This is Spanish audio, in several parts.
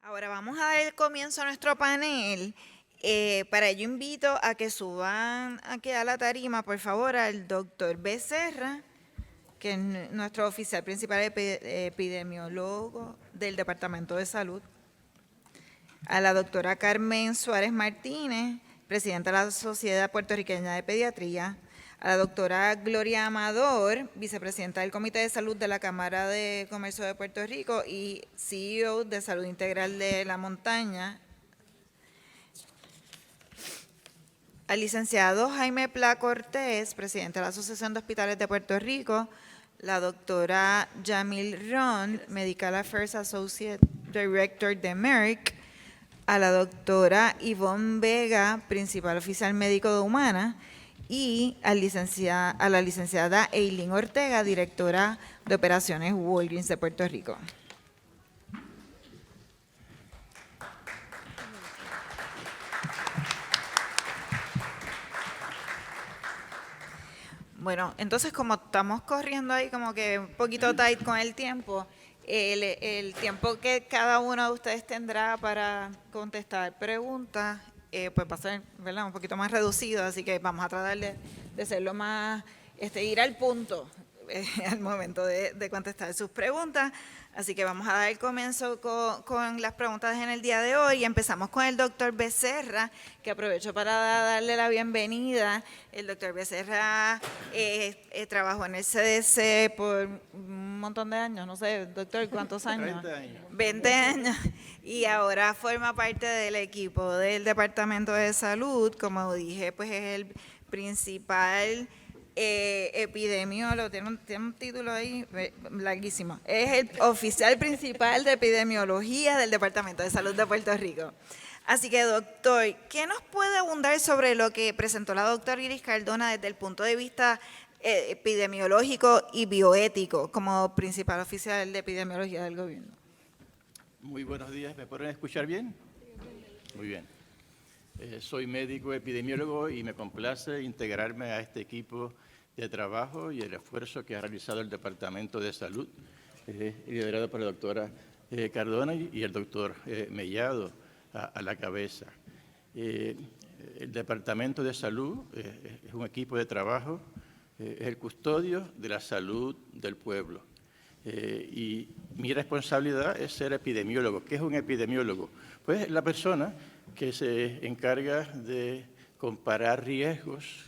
Ahora vamos a dar comienzo a nuestro panel. Para ello invito a que suban aquí a la tarima, por favor, al doctor Becerra, que es nuestro oficial principal epidemiólogo del Departamento de Salud, a la doctora Carmen Suárez Martínez, presidenta de la Sociedad Puertorriqueña de Pediatría, a la doctora Gloria Amador, vicepresidenta del Comité de Salud de la Cámara de Comercio de Puerto Rico y CEO de Salud Integral de la Montaña, al licenciado Jaime Pla Cortés, presidente de la Asociación de Hospitales de Puerto Rico, la doctora Yamil Ron, Medical Affairs Associate Director de Merck, a la doctora Ivonne Vega, principal oficial médico de Humana, y a la licenciada Eileen Ortega, directora de operaciones Walgreens de Puerto Rico. Bueno, entonces como estamos corriendo ahí como que un poquito tight con el tiempo, el tiempo que cada uno de ustedes tendrá para contestar preguntas, pues va a ser, ¿verdad?, un poquito más reducido, así que vamos a tratar de hacerlo más, ir al punto al momento de contestar sus preguntas. Así que vamos a dar comienzo con las preguntas en el día de hoy. Empezamos con el doctor Becerra, que aprovecho para darle la bienvenida. El doctor Becerra trabajó en el CDC por un montón de años, no sé, doctor, ¿cuántos años? 30 años. 20 años. Y ahora forma parte del equipo del Departamento de Salud. Como dije, pues es el principal epidemiólogo, tiene un título ahí larguísimo. Es el oficial principal de epidemiología del Departamento de Salud de Puerto Rico. Así que, doctor, ¿qué nos puede abundar sobre lo que presentó la doctora Iris Cardona desde el punto de vista epidemiológico y bioético como principal oficial de epidemiología del gobierno? Muy buenos días, ¿me pueden escuchar bien? Muy bien. Soy médico epidemiólogo y me complace integrarme a este equipo de trabajo y el esfuerzo que ha realizado el Departamento de Salud, liderado por la doctora Cardona y el doctor Mellado a la cabeza. El Departamento de Salud es un equipo de trabajo, es el custodio de la salud del pueblo. Y mi responsabilidad es ser epidemiólogo. ¿Qué es un epidemiólogo? Pues la persona que se encarga de comparar riesgos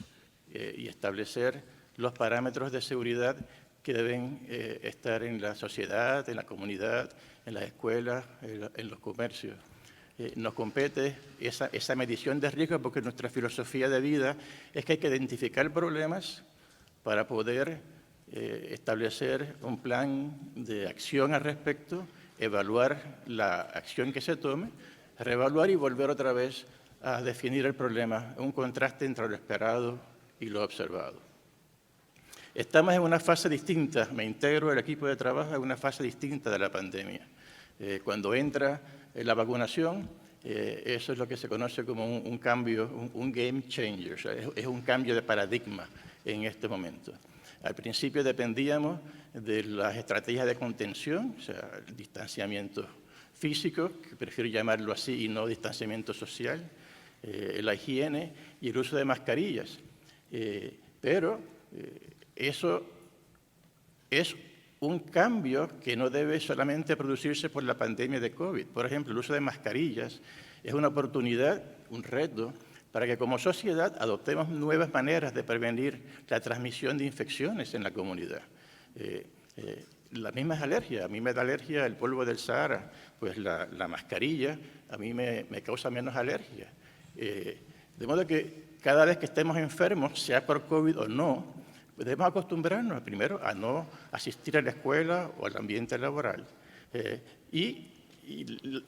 y establecer los parámetros de seguridad que deben estar en la sociedad, en la comunidad, en las escuelas, en los comercios. Nos compete esa medición de riesgos porque nuestra filosofía de vida es que hay que identificar problemas para poder establecer un plan de acción al respecto, evaluar la acción que se tome, reevaluar y volver otra vez a definir el problema, un contraste entre lo esperado y lo observado. Estamos en una fase distinta, me integro al equipo de trabajo en una fase distinta de la pandemia. Cuando entra la vacunación, eso es lo que se conoce como un cambio, un game changer, o sea, es un cambio de paradigma en este momento. Al principio dependíamos de las estrategias de contención, o sea, el distanciamiento físico, que prefiero llamarlo así y no distanciamiento social, la higiene y el uso de mascarillas. Pero eso es un cambio que no debe solamente producirse por la pandemia de COVID. Por ejemplo, el uso de mascarillas es una oportunidad, un reto, para que como sociedad adoptemos nuevas maneras de prevenir la transmisión de infecciones en la comunidad. Las mismas alergias, a mí me da alergia el polvo del Sahara, pues la mascarilla a mí me causa menos alergia. De modo que cada vez que estemos enfermos, sea por COVID o no, debemos acostumbrarnos primero a no asistir a la escuela o al ambiente laboral. Y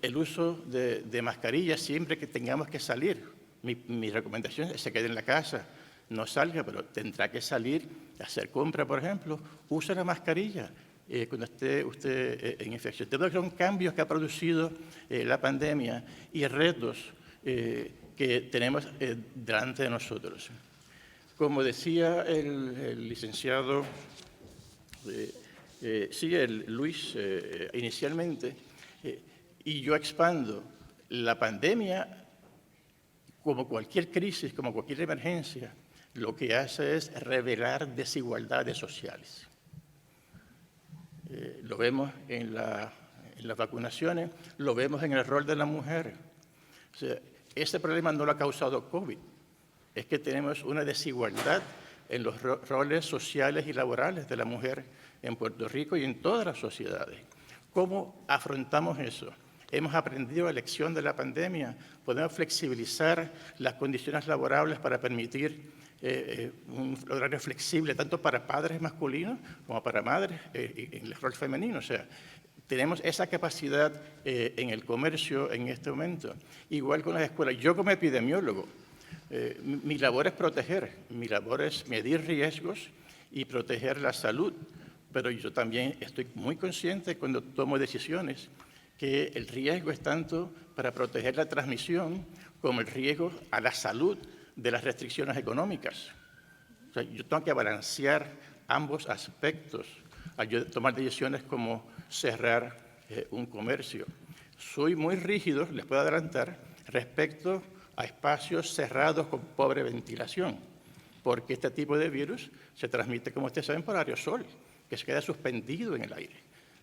el uso de mascarillas siempre que tengamos que salir. Mi recomendación es que se quede en la casa, no salga, pero tendrá que salir a hacer compra, por ejemplo. Use la mascarilla cuando esté usted en infección. Son cambios que ha producido la pandemia y retos que tenemos delante de nosotros. Como decía el licenciado Luis inicialmente, Y yo expando, la pandemia, como cualquier crisis, como cualquier emergencia, lo que hace es revelar desigualdades sociales. Lo vemos en las vacunaciones, lo vemos en el rol de la mujer. O sea, ese problema no lo ha causado COVID, es que tenemos una desigualdad en los roles sociales y laborales de la mujer en Puerto Rico y en todas las sociedades. ¿Cómo afrontamos eso? Hemos aprendido la lección de la pandemia, podemos flexibilizar las condiciones laborables para permitir un horario flexible tanto para padres masculinos como para madres en el rol femenino. O sea, tenemos esa capacidad en el comercio en este momento. Igual con las escuelas. Yo como epidemiólogo, mi labor es proteger, mi labor es medir riesgos y proteger la salud. Pero yo también estoy muy consciente cuando tomo decisiones que el riesgo es tanto para proteger la transmisión como el riesgo a la salud de las restricciones económicas. O sea, yo tengo que balancear ambos aspectos al yo tomar decisiones como cerrar un comercio. Soy muy rígido, les puedo adelantar, respecto a espacios cerrados con pobre ventilación, porque este tipo de virus se transmite, como ustedes saben, por aerosol, que se queda suspendido en el aire.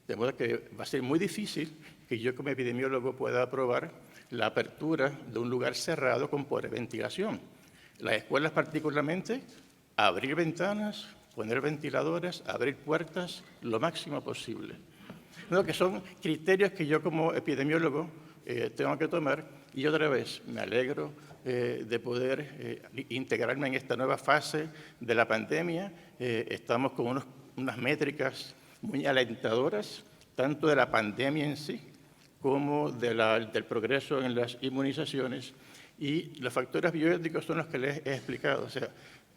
De modo que va a ser muy difícil que yo como epidemiólogo pueda aprobar la apertura de un lugar cerrado con pobre ventilación. Las escuelas particularmente, abrir ventanas, poner ventiladores, abrir puertas lo máximo posible. No, que son criterios que yo como epidemiólogo tengo que tomar y otra vez me alegro de poder integrarme en esta nueva fase de la pandemia. Estamos con unas métricas muy alentadoras, tanto de la pandemia en sí como del progreso en las inmunizaciones. Y los factores bioéticos son los que les he explicado. O sea,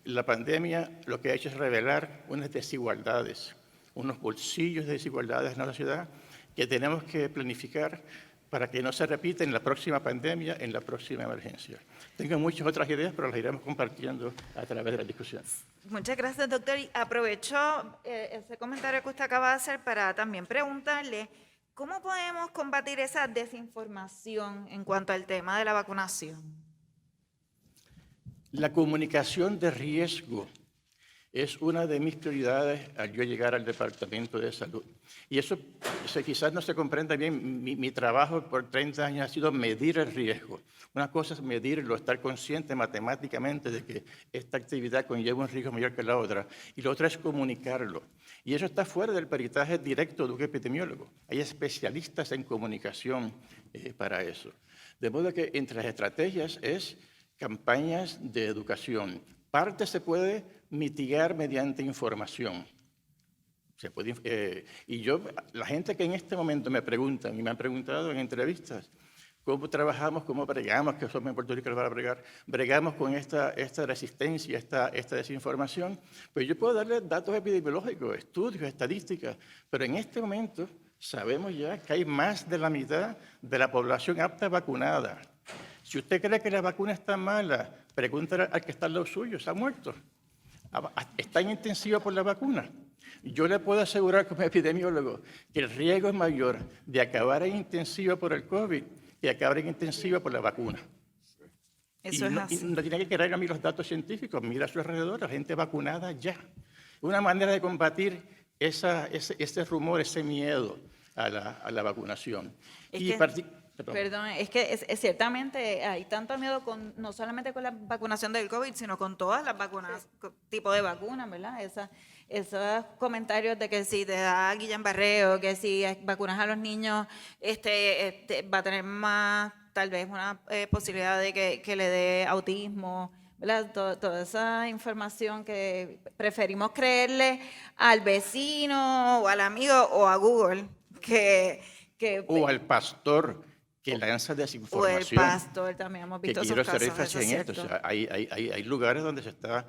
la pandemia lo que ha hecho es revelar unas desigualdades, unos bolsillos de desigualdades en la sociedad que tenemos que planificar para que no se repita en la próxima pandemia, en la próxima emergencia. Tengo muchas otras ideas, pero las iremos compartiendo a través de la discusión. Muchas gracias, doctor. Y aprovecho ese comentario que usted acaba de hacer para también preguntarle cómo podemos combatir esa desinformación en cuanto al tema de la vacunación. La comunicación de riesgo es una de mis prioridades al yo llegar al Departamento de Salud. Y eso quizás no se comprenda bien. Mi trabajo por 30 años ha sido medir el riesgo. Una cosa es medirlo, estar consciente matemáticamente de que esta actividad conlleva un riesgo mayor que la otra. Y la otra es comunicarlo. Y eso está fuera del peritaje directo de un epidemiólogo. Hay especialistas en comunicación para eso. De modo que entre las estrategias es campañas de educación. Parte se puede mitigar mediante información. La gente que en este momento me pregunta, y me han preguntado en entrevistas, cómo trabajamos, cómo bregamos, que somos en Puerto Rico para bregamos con esta resistencia, esta desinformación, pues yo puedo darle datos epidemiológicos, estudios, estadísticas, pero en este momento sabemos ya que hay más de la mitad de la población apta vacunada. Si usted cree que la vacuna está mala, pregúntale al que está al lado suyo, se ha muerto. Está en intensiva por la vacuna. Yo le puedo asegurar como epidemiólogo que el riesgo es mayor de acabar en intensiva por el COVID que acabar en intensiva por la vacuna. Eso es así. Y no tiene que creer a mí los datos científicos, mira a su alrededor, la gente vacunada ya. Una manera de combatir ese rumor, ese miedo a la vacunación. Perdón, es que ciertamente hay tanto miedo no solamente con la vacunación del COVID, sino con todas las vacunas, tipo de vacunas, ¿verdad? Esos comentarios de que si te da Guillain-Barré, que si vacunas a los niños, va a tener más, tal vez, una posibilidad de que le dé autismo, ¿verdad? Toda esa información que preferimos creerle al vecino o al amigo o a Google o al pastor que lanza desinformación. O el pastor, también hemos visto esos casos. Que quiero hacer énfasis en esto. O sea, hay lugares donde se está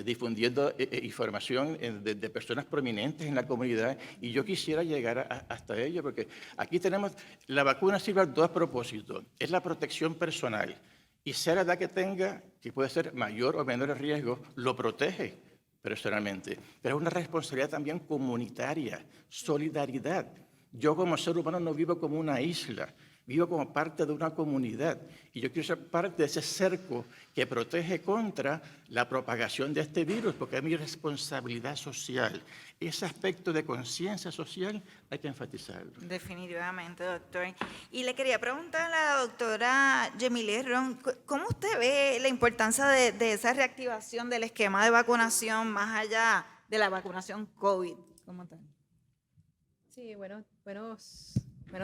difundiendo información de personas prominentes en la comunidad y yo quisiera llegar hasta ello porque aquí tenemos, la vacuna sirve a dos propósitos. Es la protección personal y sea la edad que tenga, que puede ser mayor o menor el riesgo, lo protege personalmente. Pero es una responsabilidad también comunitaria, solidaridad. Yo como ser humano no vivo como una isla. vivo como parte de una comunidad y yo quiero ser parte de ese cerco que protege contra la propagación de este virus, porque es mi responsabilidad social. Ese aspecto de conciencia social hay que enfatizarlo. Definitivamente, doctor. Y le quería preguntar a la doctora Yemilet Ron, ¿cómo usted ve la importancia de esa reactivación del esquema de vacunación más allá de la vacunación COVID como tal? Sí, buenos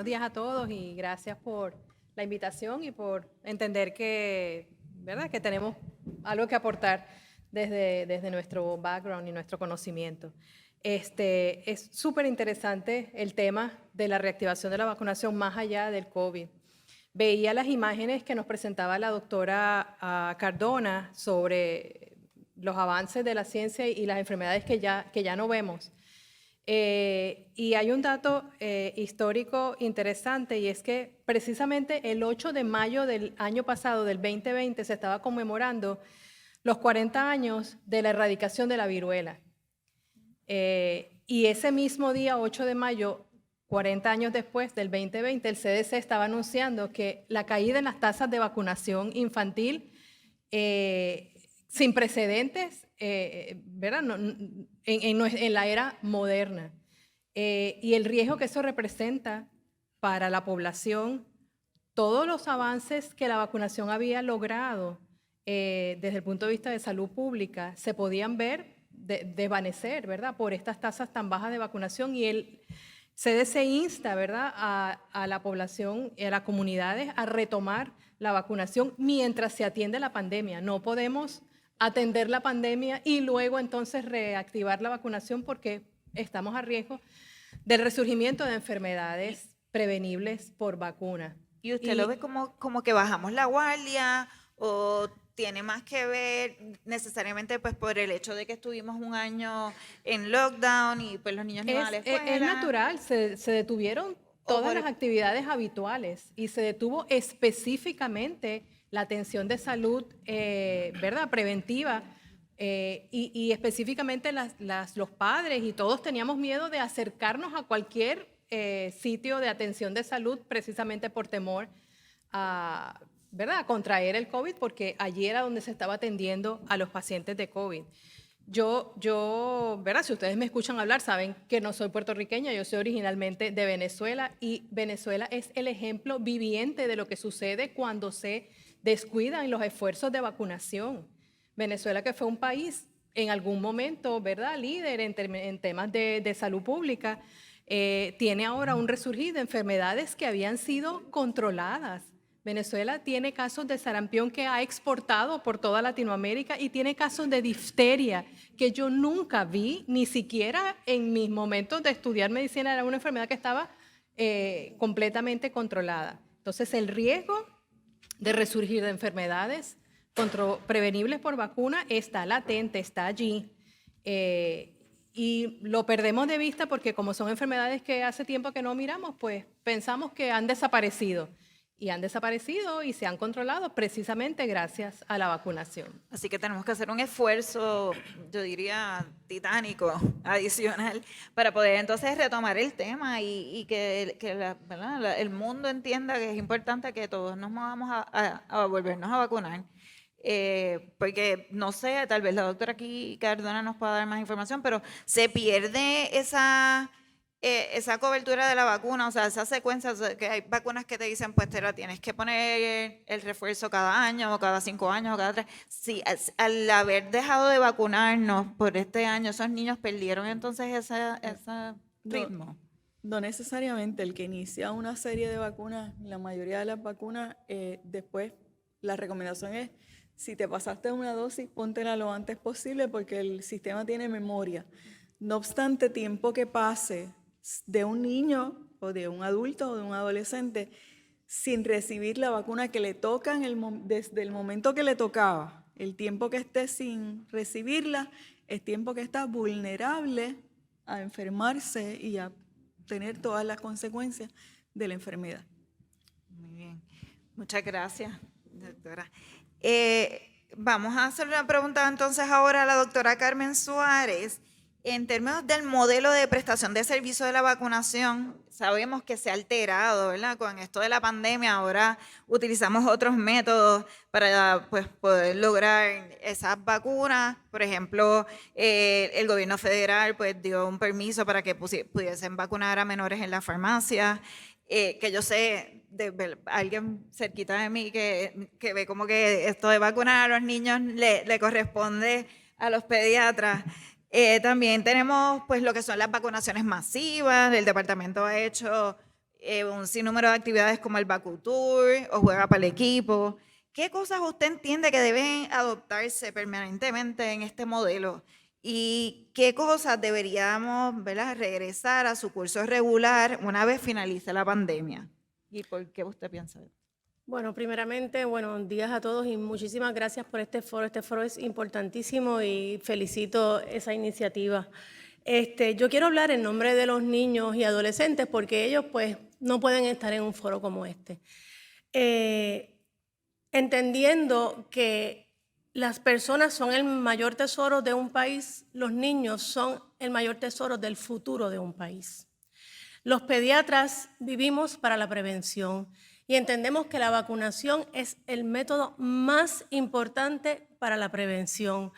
días a todos y gracias por la invitación y por entender que, ¿verdad?, que tenemos algo que aportar desde nuestro background y nuestro conocimiento. Es súper interesante el tema de la reactivación de la vacunación más allá del COVID. Veía las imágenes que nos presentaba la doctora Cardona sobre los avances de la ciencia y las enfermedades que ya no vemos. Y hay un dato histórico interesante y es que precisamente el 8 de mayo del año pasado, del 2020, se estaba conmemorando los 40 años de la erradicación de la viruela. Y ese mismo día, 8 de mayo, 40 años después del 2020, el CDC estaba anunciando que la caída en las tasas de vacunación infantil sin precedentes, ¿verdad? En la era moderna. Y el riesgo que eso representa para la población, todos los avances que la vacunación había logrado desde el punto de vista de salud pública se podían ver desvanecer, ¿verdad?, por estas tasas tan bajas de vacunación. Y el CDC insta, ¿verdad?, a la población y a las comunidades a retomar la vacunación mientras se atiende la pandemia. No podemos atender la pandemia y luego entonces reactivar la vacunación porque estamos a riesgo del resurgimiento de enfermedades prevenibles por vacuna. ¿Y usted lo ve como que bajamos la guardia o tiene más que ver necesariamente pues por el hecho de que estuvimos un año en lockdown y pues los niños no iban a la escuela? Es natural, se detuvieron todas las actividades habituales y se detuvo específicamente la atención de salud, ¿verdad?, preventiva, y específicamente los padres y todos teníamos miedo de acercarnos a cualquier sitio de atención de salud precisamente por temor a, ¿verdad?, a contraer el COVID, porque allí era donde se estaba atendiendo a los pacientes de COVID. Yo, ¿verdad?, si ustedes me escuchan hablar, saben que no soy puertorriqueña, yo soy originalmente de Venezuela y Venezuela es el ejemplo viviente de lo que sucede cuando se descuidan los esfuerzos de vacunación. Venezuela, que fue un país en algún momento, ¿verdad?, líder en temas de salud pública, tiene ahora un resurgir de enfermedades que habían sido controladas. Venezuela tiene casos de sarampión que ha exportado por toda Latinoamérica y tiene casos de difteria que yo nunca vi, ni siquiera en mis momentos de estudiar medicina, era una enfermedad que estaba completamente controlada. Entonces, el riesgo de resurgir de enfermedades prevenibles por vacuna está latente, está allí. Y lo perdemos de vista porque como son enfermedades que hace tiempo que no miramos, pues pensamos que han desaparecido. Y han desaparecido y se han controlado precisamente gracias a la vacunación. Así que tenemos que hacer un esfuerzo, yo diría, titánico, adicional, para poder entonces retomar el tema y que el mundo entienda que es importante que todos nos movamos a volvernos a vacunar. Porque, no sé, tal vez la doctora aquí, Cardona, nos pueda dar más información, pero se pierde esa cobertura de la vacuna, o sea, esa secuencia, o sea, que hay vacunas que te dicen, pues te la tienes que poner el refuerzo cada año, o cada 5 años, o cada 3. Sí, al haber dejado de vacunarnos por este año, esos niños perdieron entonces ese ritmo. No necesariamente. El que inicia una serie de vacunas, la mayoría de las vacunas, después la recomendación es, si te pasaste una dosis, póntela lo antes posible porque el sistema tiene memoria. No obstante, tiempo que pase de un niño o de un adulto o de un adolescente sin recibir la vacuna que le toca desde el momento que le tocaba, el tiempo que esté sin recibirla es tiempo que está vulnerable a enfermarse y a tener todas las consecuencias de la enfermedad. Muy bien. Muchas gracias, doctora. Vamos a hacer una pregunta entonces ahora a la doctora Carmen Suárez. En términos del modelo de prestación de servicio de la vacunación, sabemos que se ha alterado, ¿verdad? Con esto de la pandemia, ahora utilizamos otros métodos para pues, poder lograr esas vacunas. Por ejemplo, el gobierno federal pues, dio un permiso para que pudiesen vacunar a menores en la farmacia. Que yo sé de alguien cerquita de mí que ve como que esto de vacunar a los niños le corresponde a los pediatras. También tenemos pues lo que son las vacunaciones masivas. El departamento ha hecho un sinnúmero de actividades como el VacuTour o Juega para el Equipo. ¿Qué cosas usted entiende que deben adoptarse permanentemente en este modelo? ¿Y qué cosas deberíamos, ¿verdad?, regresar a su curso regular una vez finalice la pandemia? ¿Y por qué usted piensa eso? Bueno, primeramente, buenos días a todos y muchísimas gracias por este foro. Este foro es importantísimo y felicito esa iniciativa. Yo quiero hablar en nombre de los niños y adolescentes porque ellos pues no pueden estar en un foro como este. Entendiendo que las personas son el mayor tesoro de un país, los niños son el mayor tesoro del futuro de un país. Los pediatras vivimos para la prevención y entendemos que la vacunación es el método más importante para la prevención.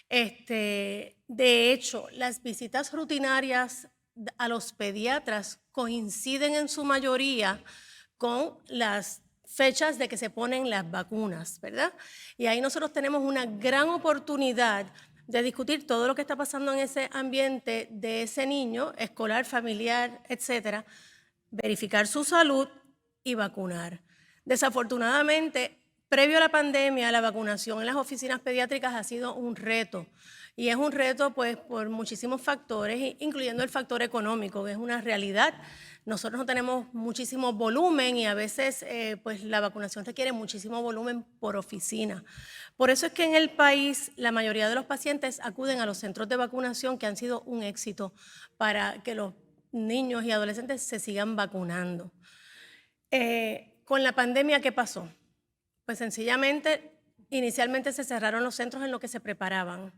De hecho, las visitas rutinarias a los pediatras coinciden en su mayoría con las fechas de que se ponen las vacunas, ¿verdad? Y ahí nosotros tenemos una gran oportunidad de discutir todo lo que está pasando en ese ambiente de ese niño, escolar, familiar, etcétera, verificar su salud y vacunar. Desafortunadamente, previo a la pandemia, la vacunación en las oficinas pediátricas ha sido un reto. Y es un reto pues, por muchísimos factores, incluyendo el factor económico, que es una realidad. Nosotros no tenemos muchísimo volumen y a veces pues, la vacunación requiere muchísimo volumen por oficina. Por eso es que en el país la mayoría de los pacientes acuden a los centros de vacunación que han sido un éxito para que los niños y adolescentes se sigan vacunando. Con la pandemia, ¿qué pasó? Pues sencillamente, inicialmente se cerraron los centros en los que se preparaban.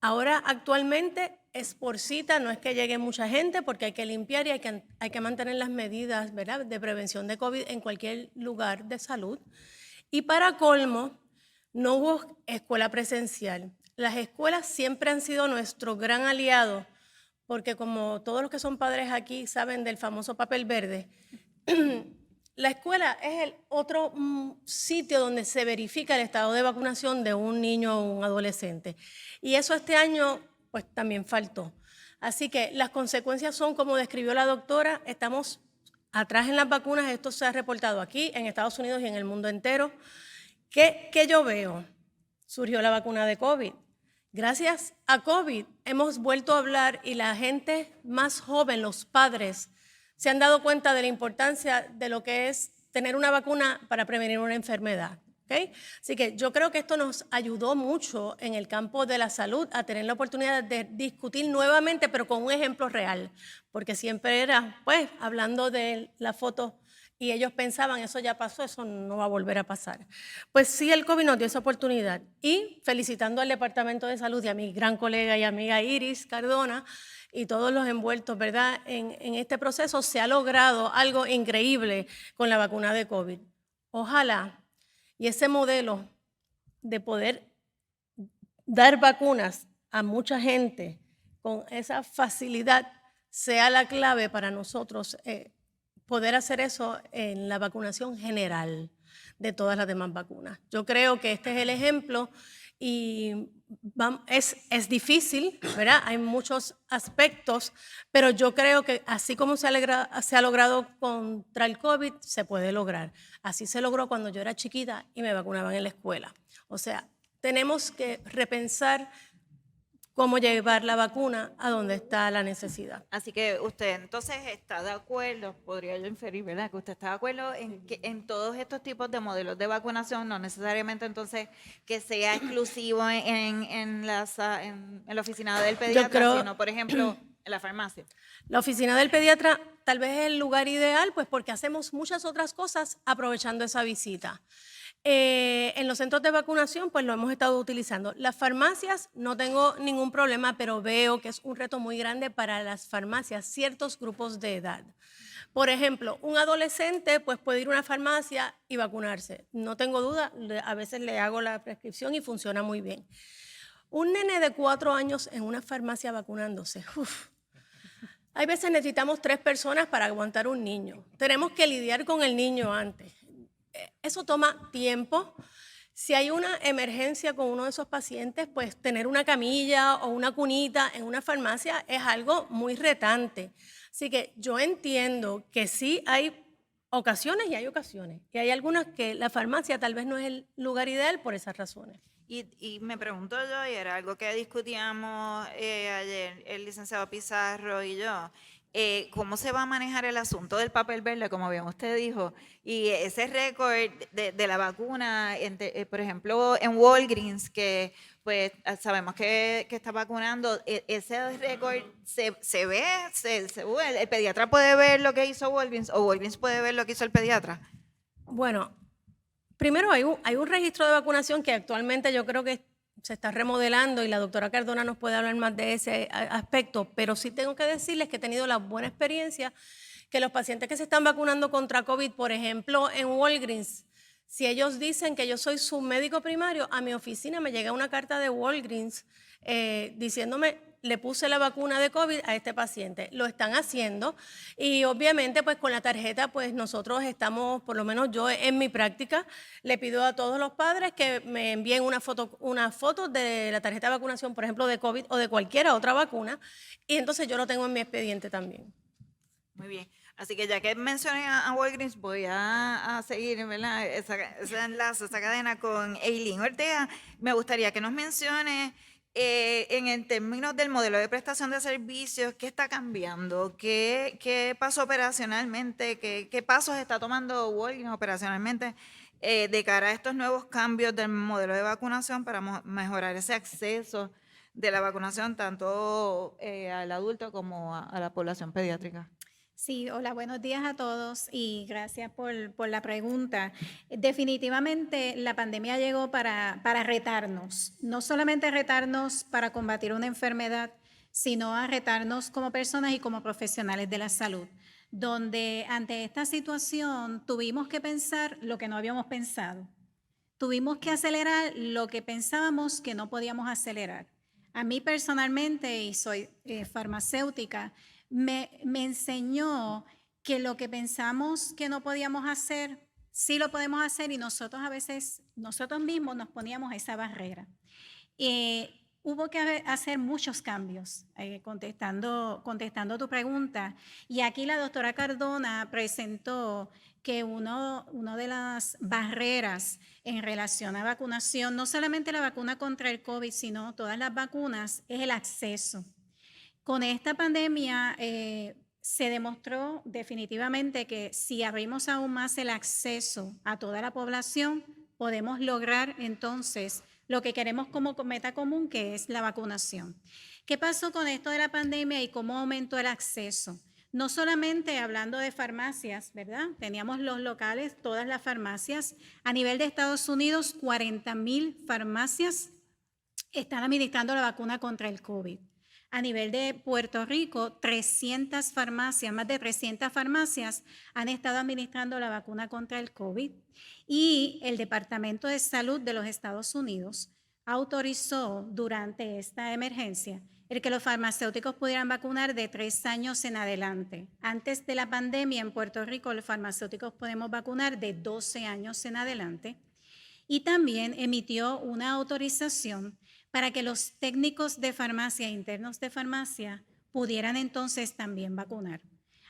Ahora, actualmente, es por cita, no es que llegue mucha gente porque hay que limpiar y hay que mantener las medidas, ¿verdad?, de prevención de COVID en cualquier lugar de salud. Y para colmo, no hubo escuela presencial. Las escuelas siempre han sido nuestro gran aliado porque como todos los que son padres aquí saben del famoso papel verde, la escuela es el otro sitio donde se verifica el estado de vacunación de un niño o un adolescente. Y eso este año pues también faltó. Así que las consecuencias son, como describió la doctora, estamos atrás en las vacunas. Esto se ha reportado aquí, en Estados Unidos y en el mundo entero. ¿Qué yo veo? Surgió la vacuna de COVID. Gracias a COVID hemos vuelto a hablar y la gente más joven, los padres, se han dado cuenta de la importancia de lo que es tener una vacuna para prevenir una enfermedad. ¿Okay? Así que yo creo que esto nos ayudó mucho en el campo de la salud a tener la oportunidad de discutir nuevamente, pero con un ejemplo real, porque siempre era, pues, hablando de la foto y ellos pensaban, eso ya pasó, eso no va a volver a pasar. Pues sí, el COVID nos dio esa oportunidad y felicitando al Departamento de Salud y a mi gran colega y amiga Iris Cardona y todos los envueltos, ¿verdad?, en este proceso se ha logrado algo increíble con la vacuna de COVID. Ojalá y ese modelo de poder dar vacunas a mucha gente con esa facilidad sea la clave para nosotros poder hacer eso en la vacunación general de todas las demás vacunas. Yo creo que este es el ejemplo y es difícil, ¿verdad? Hay muchos aspectos, pero yo creo que así como se ha logrado contra el COVID, se puede lograr. Así se logró cuando yo era chiquita y me vacunaban en la escuela. O sea, tenemos que repensar cómo llevar la vacuna a donde está la necesidad. Así que usted entonces está de acuerdo, podría yo inferir, ¿verdad?, que usted está de acuerdo en que en todos estos tipos de modelos de vacunación, no necesariamente entonces que sea exclusivo en la oficina del pediatra, sino, por ejemplo, en la farmacia. La oficina del pediatra tal vez es el lugar ideal, pues porque hacemos muchas otras cosas aprovechando esa visita. En los centros de vacunación, pues lo hemos estado utilizando. Las farmacias no tengo ningún problema, pero veo que es un reto muy grande para las farmacias, ciertos grupos de edad. Por ejemplo, un adolescente pues puede ir a una farmacia y vacunarse. No tengo duda, a veces le hago la prescripción y funciona muy bien. Un nene de 4 años en una farmacia vacunándose, uf. Hay veces necesitamos 3 personas para aguantar un niño. Tenemos que lidiar con el niño antes. Eso toma tiempo. Si hay una emergencia con uno de esos pacientes, pues tener una camilla o una cunita en una farmacia es algo muy retante. Así que yo entiendo que sí hay ocasiones y hay ocasiones. Y hay algunas que la farmacia tal vez no es el lugar ideal por esas razones. Y me pregunto yo, y era algo que discutíamos ayer el licenciado Pizarro y yo, ¿cómo se va a manejar el asunto del papel verde, como bien usted dijo? Y ese récord de la vacuna, por ejemplo, en Walgreens, que pues sabemos que está vacunando, ese récord se ve, el pediatra puede ver lo que hizo Walgreens, o Walgreens puede ver lo que hizo el pediatra. Bueno, primero hay un registro de vacunación que actualmente yo creo que se está remodelando y la doctora Cardona nos puede hablar más de ese aspecto, pero sí tengo que decirles que he tenido la buena experiencia que los pacientes que se están vacunando contra COVID, por ejemplo, en Walgreens, si ellos dicen que yo soy su médico primario, a mi oficina me llega una carta de Walgreens diciéndome, le puse la vacuna de COVID a este paciente. Lo están haciendo y obviamente pues con la tarjeta pues nosotros estamos, por lo menos yo en mi práctica, le pido a todos los padres que me envíen una foto de la tarjeta de vacunación, por ejemplo, de COVID o de cualquier otra vacuna, y entonces yo lo tengo en mi expediente también. Muy bien. Así que ya que mencioné a Walgreens, voy a seguir, ¿verdad? Ese enlace, esa cadena con Eileen Ortega. Me gustaría que nos mencione en términos del modelo de prestación de servicios, ¿qué está cambiando? ¿Qué pasó operacionalmente? ¿Qué pasos está tomando Walgreens operacionalmente de cara a estos nuevos cambios del modelo de vacunación para mejorar ese acceso de la vacunación tanto al adulto como a la población pediátrica? Sí, hola, buenos días a todos y gracias por la pregunta. Definitivamente la pandemia llegó para retarnos, no solamente retarnos para combatir una enfermedad, sino a retarnos como personas y como profesionales de la salud, donde ante esta situación tuvimos que pensar lo que no habíamos pensado. Tuvimos que acelerar lo que pensábamos que no podíamos acelerar. A mí personalmente, y soy farmacéutica, me enseñó que lo que pensamos que no podíamos hacer, sí lo podemos hacer, y nosotros a veces, nosotros mismos nos poníamos esa barrera. Hubo que hacer muchos cambios, contestando tu pregunta, y aquí la doctora Cardona presentó que una de las barreras en relación a vacunación, no solamente la vacuna contra el COVID, sino todas las vacunas, es el acceso. Con esta pandemia se demostró definitivamente que si abrimos aún más el acceso a toda la población, podemos lograr entonces lo que queremos como meta común, que es la vacunación. ¿Qué pasó con esto de la pandemia y cómo aumentó el acceso? No solamente hablando de farmacias, ¿verdad? Teníamos los locales, todas las farmacias. A nivel de Estados Unidos, 40,000 farmacias están administrando la vacuna contra el COVID. A nivel de Puerto Rico, 300 farmacias, más de 300 farmacias han estado administrando la vacuna contra el COVID. Y el Departamento de Salud de los Estados Unidos autorizó durante esta emergencia el que los farmacéuticos pudieran vacunar de 3 años en adelante. Antes de la pandemia en Puerto Rico, los farmacéuticos podemos vacunar de 12 años en adelante. Y también emitió una autorización para que los técnicos de farmacia, internos de farmacia, pudieran entonces también vacunar.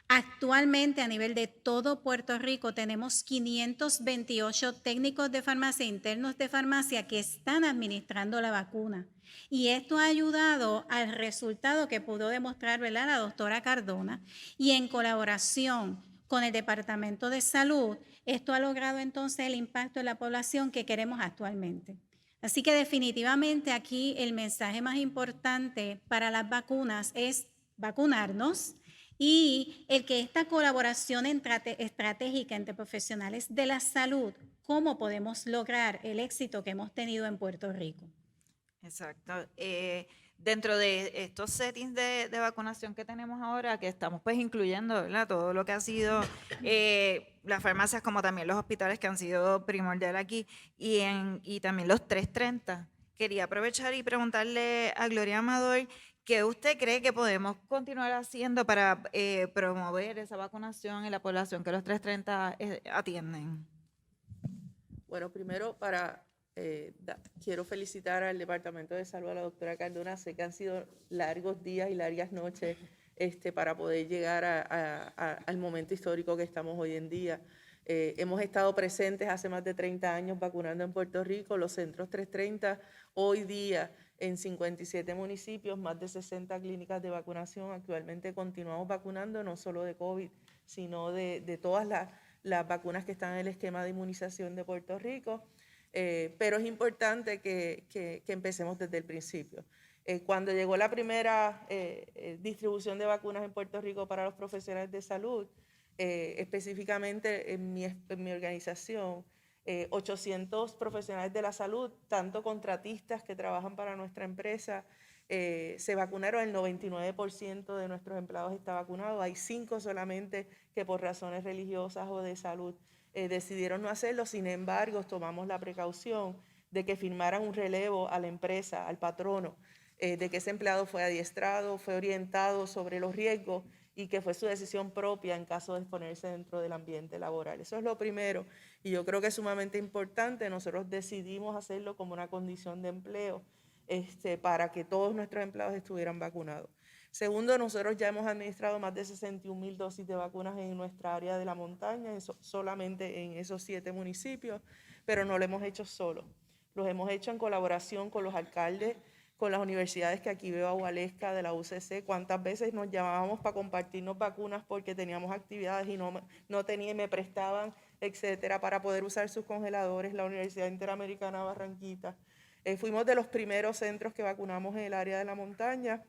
Actualmente, a nivel de todo Puerto Rico, tenemos 528 técnicos de farmacia, internos de farmacia, que están administrando la vacuna. Y esto ha ayudado al resultado que pudo demostrar, ¿verdad?, la doctora Cardona, y en colaboración con el Departamento de Salud, esto ha logrado entonces el impacto en la población que queremos actualmente. Así que definitivamente aquí el mensaje más importante para las vacunas es vacunarnos, y el que esta colaboración estratégica entre profesionales de la salud cómo podemos lograr el éxito que hemos tenido en Puerto Rico. Exacto. Dentro de estos settings de vacunación que tenemos ahora, que estamos pues incluyendo, ¿verdad?, todo lo que ha sido las farmacias como también los hospitales que han sido primordial aquí y también los 330. Quería aprovechar y preguntarle a Gloria Amador, ¿qué usted cree que podemos continuar haciendo para promover esa vacunación en la población que los 330 atienden? Bueno, primero quiero felicitar al Departamento de Salud, a la doctora Cardona. Sé que han sido largos días y largas noches para poder llegar al momento histórico que estamos hoy en día. Hemos estado presentes hace más de 30 años vacunando en Puerto Rico. Los centros 330 hoy día en 57 municipios, más de 60 clínicas de vacunación. Actualmente continuamos vacunando no solo de COVID, sino de todas las vacunas que están en el esquema de inmunización de Puerto Rico. Pero es importante que empecemos desde el principio. Cuando llegó la primera distribución de vacunas en Puerto Rico para los profesionales de salud, específicamente en mi organización, 800 profesionales de la salud, tanto contratistas que trabajan para nuestra empresa, se vacunaron. El 99% de nuestros empleados está vacunado. Hay 5 solamente que por razones religiosas o de salud decidieron no hacerlo. Sin embargo, tomamos la precaución de que firmaran un relevo a la empresa, al patrono, de que ese empleado fue adiestrado, fue orientado sobre los riesgos y que fue su decisión propia en caso de exponerse dentro del ambiente laboral. Eso es lo primero, y yo creo que es sumamente importante. Nosotros decidimos hacerlo como una condición de empleo para que todos nuestros empleados estuvieran vacunados. Segundo, nosotros ya hemos administrado más de 61,000 dosis de vacunas en nuestra área de la montaña, solamente en esos 7 municipios, pero no lo hemos hecho solo. Los hemos hecho en colaboración con los alcaldes, con las universidades, que aquí veo a Gualesca de la UCC. Cuántas veces nos llamábamos para compartirnos vacunas porque teníamos actividades y no tenían, me prestaban, etcétera, para poder usar sus congeladores. La Universidad Interamericana de Barranquita. Fuimos de los primeros centros que vacunamos en el área de la montaña.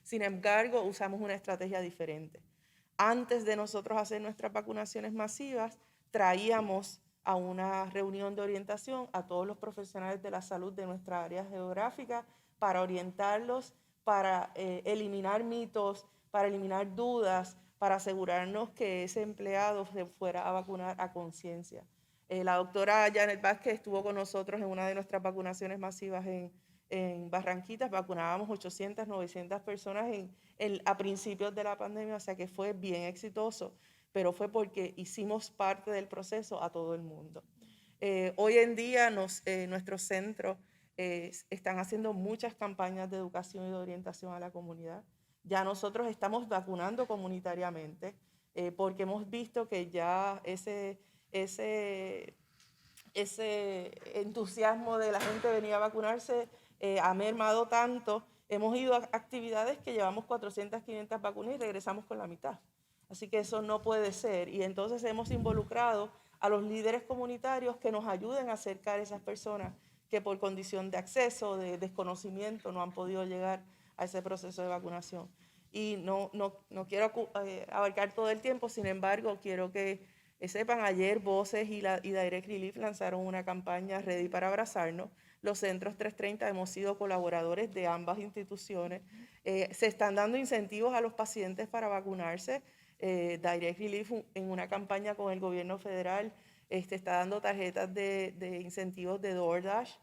Sin embargo, usamos una estrategia diferente. Antes de nosotros hacer nuestras vacunaciones masivas, traíamos a una reunión de orientación a todos los profesionales de la salud de nuestra área geográfica para orientarlos, para eliminar mitos, para eliminar dudas, para asegurarnos que ese empleado se fuera a vacunar a conciencia. La doctora Janet Vázquez estuvo con nosotros en una de nuestras vacunaciones masivas en Barranquitas. Vacunábamos 800, 900 personas a principios de la pandemia, o sea que fue bien exitoso, pero fue porque hicimos parte del proceso a todo el mundo. Hoy en día nuestros centros están haciendo muchas campañas de educación y de orientación a la comunidad. Ya nosotros estamos vacunando comunitariamente porque hemos visto que ya ese entusiasmo de la gente venir a vacunarse ha mermado tanto. Hemos ido a actividades que llevamos 400, 500 vacunas y regresamos con la mitad. Así que eso no puede ser. Y entonces hemos involucrado a los líderes comunitarios que nos ayuden a acercar a esas personas que por condición de acceso, de desconocimiento, no han podido llegar a ese proceso de vacunación. Y no quiero abarcar todo el tiempo, sin embargo, quiero que sepan, ayer Voces y Direct Relief lanzaron una campaña Ready para Abrazarnos. Los centros 330 hemos sido colaboradores de ambas instituciones. Se están dando incentivos a los pacientes para vacunarse. Direct Relief, en una campaña con el gobierno federal, está dando tarjetas de incentivos de DoorDash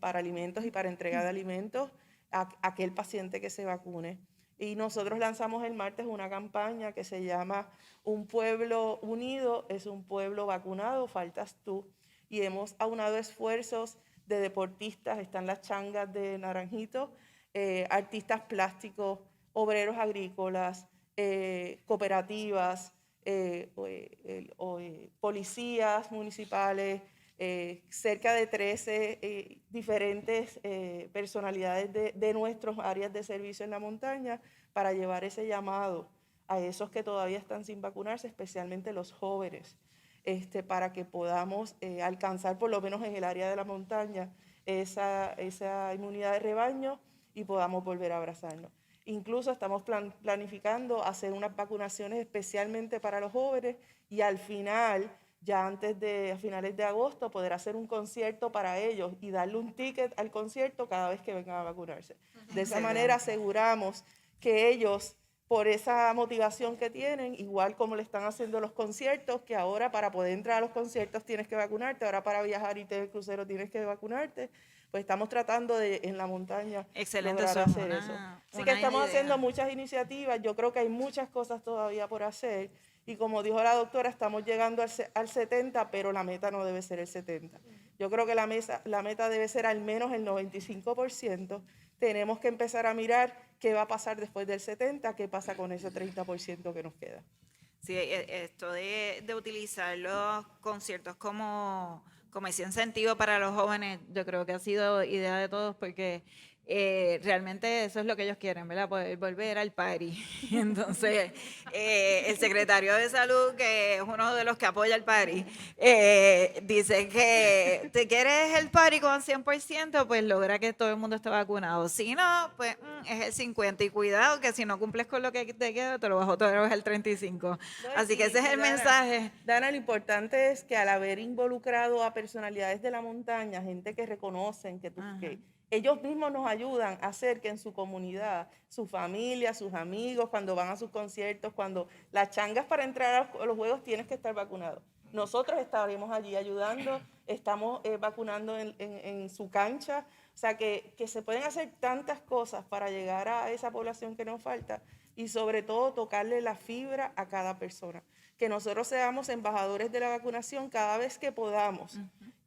para alimentos y para entrega de alimentos a aquel paciente que se vacune. Y nosotros lanzamos el martes una campaña que se llama Un pueblo unido es un pueblo vacunado, faltas tú. Y hemos aunado esfuerzos de deportistas, están las changas de Naranjito, artistas plásticos, obreros agrícolas, cooperativas, policías municipales, cerca de 13 diferentes personalidades de nuestras áreas de servicio en la montaña para llevar ese llamado a esos que todavía están sin vacunarse, especialmente los jóvenes, para que podamos alcanzar, por lo menos en el área de la montaña, esa inmunidad de rebaño y podamos volver a abrazarnos. Incluso estamos planificando hacer unas vacunaciones especialmente para los jóvenes y al final ya antes de a finales de agosto, poder hacer un concierto para ellos y darle un ticket al concierto cada vez que vengan a vacunarse. De esa manera aseguramos que ellos, por esa motivación que tienen, igual como le están haciendo los conciertos, que ahora para poder entrar a los conciertos tienes que vacunarte, ahora para viajar y tener crucero tienes que vacunarte, pues estamos tratando de en la montaña Excelente, lograr eso es hacer una- eso. Así una que estamos idea. haciendo muchas iniciativas, yo creo que hay muchas cosas todavía por hacer y como dijo la doctora, estamos llegando al 70, pero la meta no debe ser el 70. Yo creo que la meta debe ser al menos el 95%. Tenemos que empezar a mirar qué va a pasar después del 70, qué pasa con ese 30% que nos queda. Sí, esto de utilizar los conciertos como ese incentivo para los jóvenes, yo creo que ha sido idea de todos porque realmente eso es lo que ellos quieren, ¿verdad? Poder volver al party. Entonces, el secretario de Salud, que es uno de los que apoya el party, dice que te quieres el party con 100%, pues logra que todo el mundo esté vacunado. Si no, pues es el 50%. Y cuidado que si no cumples con lo que te queda, te lo bajo otra vez al 35%. Así que ese es el mensaje. Dana, lo importante es que al haber involucrado a personalidades de la montaña, gente que reconocen que ellos mismos nos ayudan a hacer que en su comunidad, su familia, sus amigos, cuando van a sus conciertos, cuando las changas para entrar a los juegos tienes que estar vacunado. Nosotros estaremos allí ayudando, estamos vacunando en su cancha, o sea que se pueden hacer tantas cosas para llegar a esa población que nos falta y sobre todo tocarle la fibra a cada persona. Que nosotros seamos embajadores de la vacunación cada vez que podamos.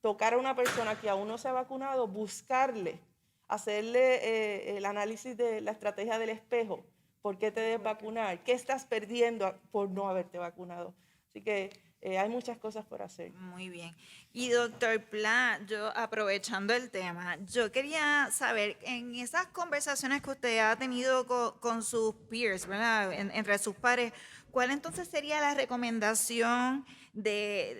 Tocar a una persona que aún no se ha vacunado, buscarle, hacerle el análisis de la estrategia del espejo. ¿Por qué te debes vacunar? ¿Qué estás perdiendo por no haberte vacunado? Así que hay muchas cosas por hacer. Muy bien. Y doctor Pla, yo aprovechando el tema, yo quería saber, en esas conversaciones que usted ha tenido con sus peers, ¿verdad? Entre sus pares, ¿cuál entonces sería la recomendación ¿verdad?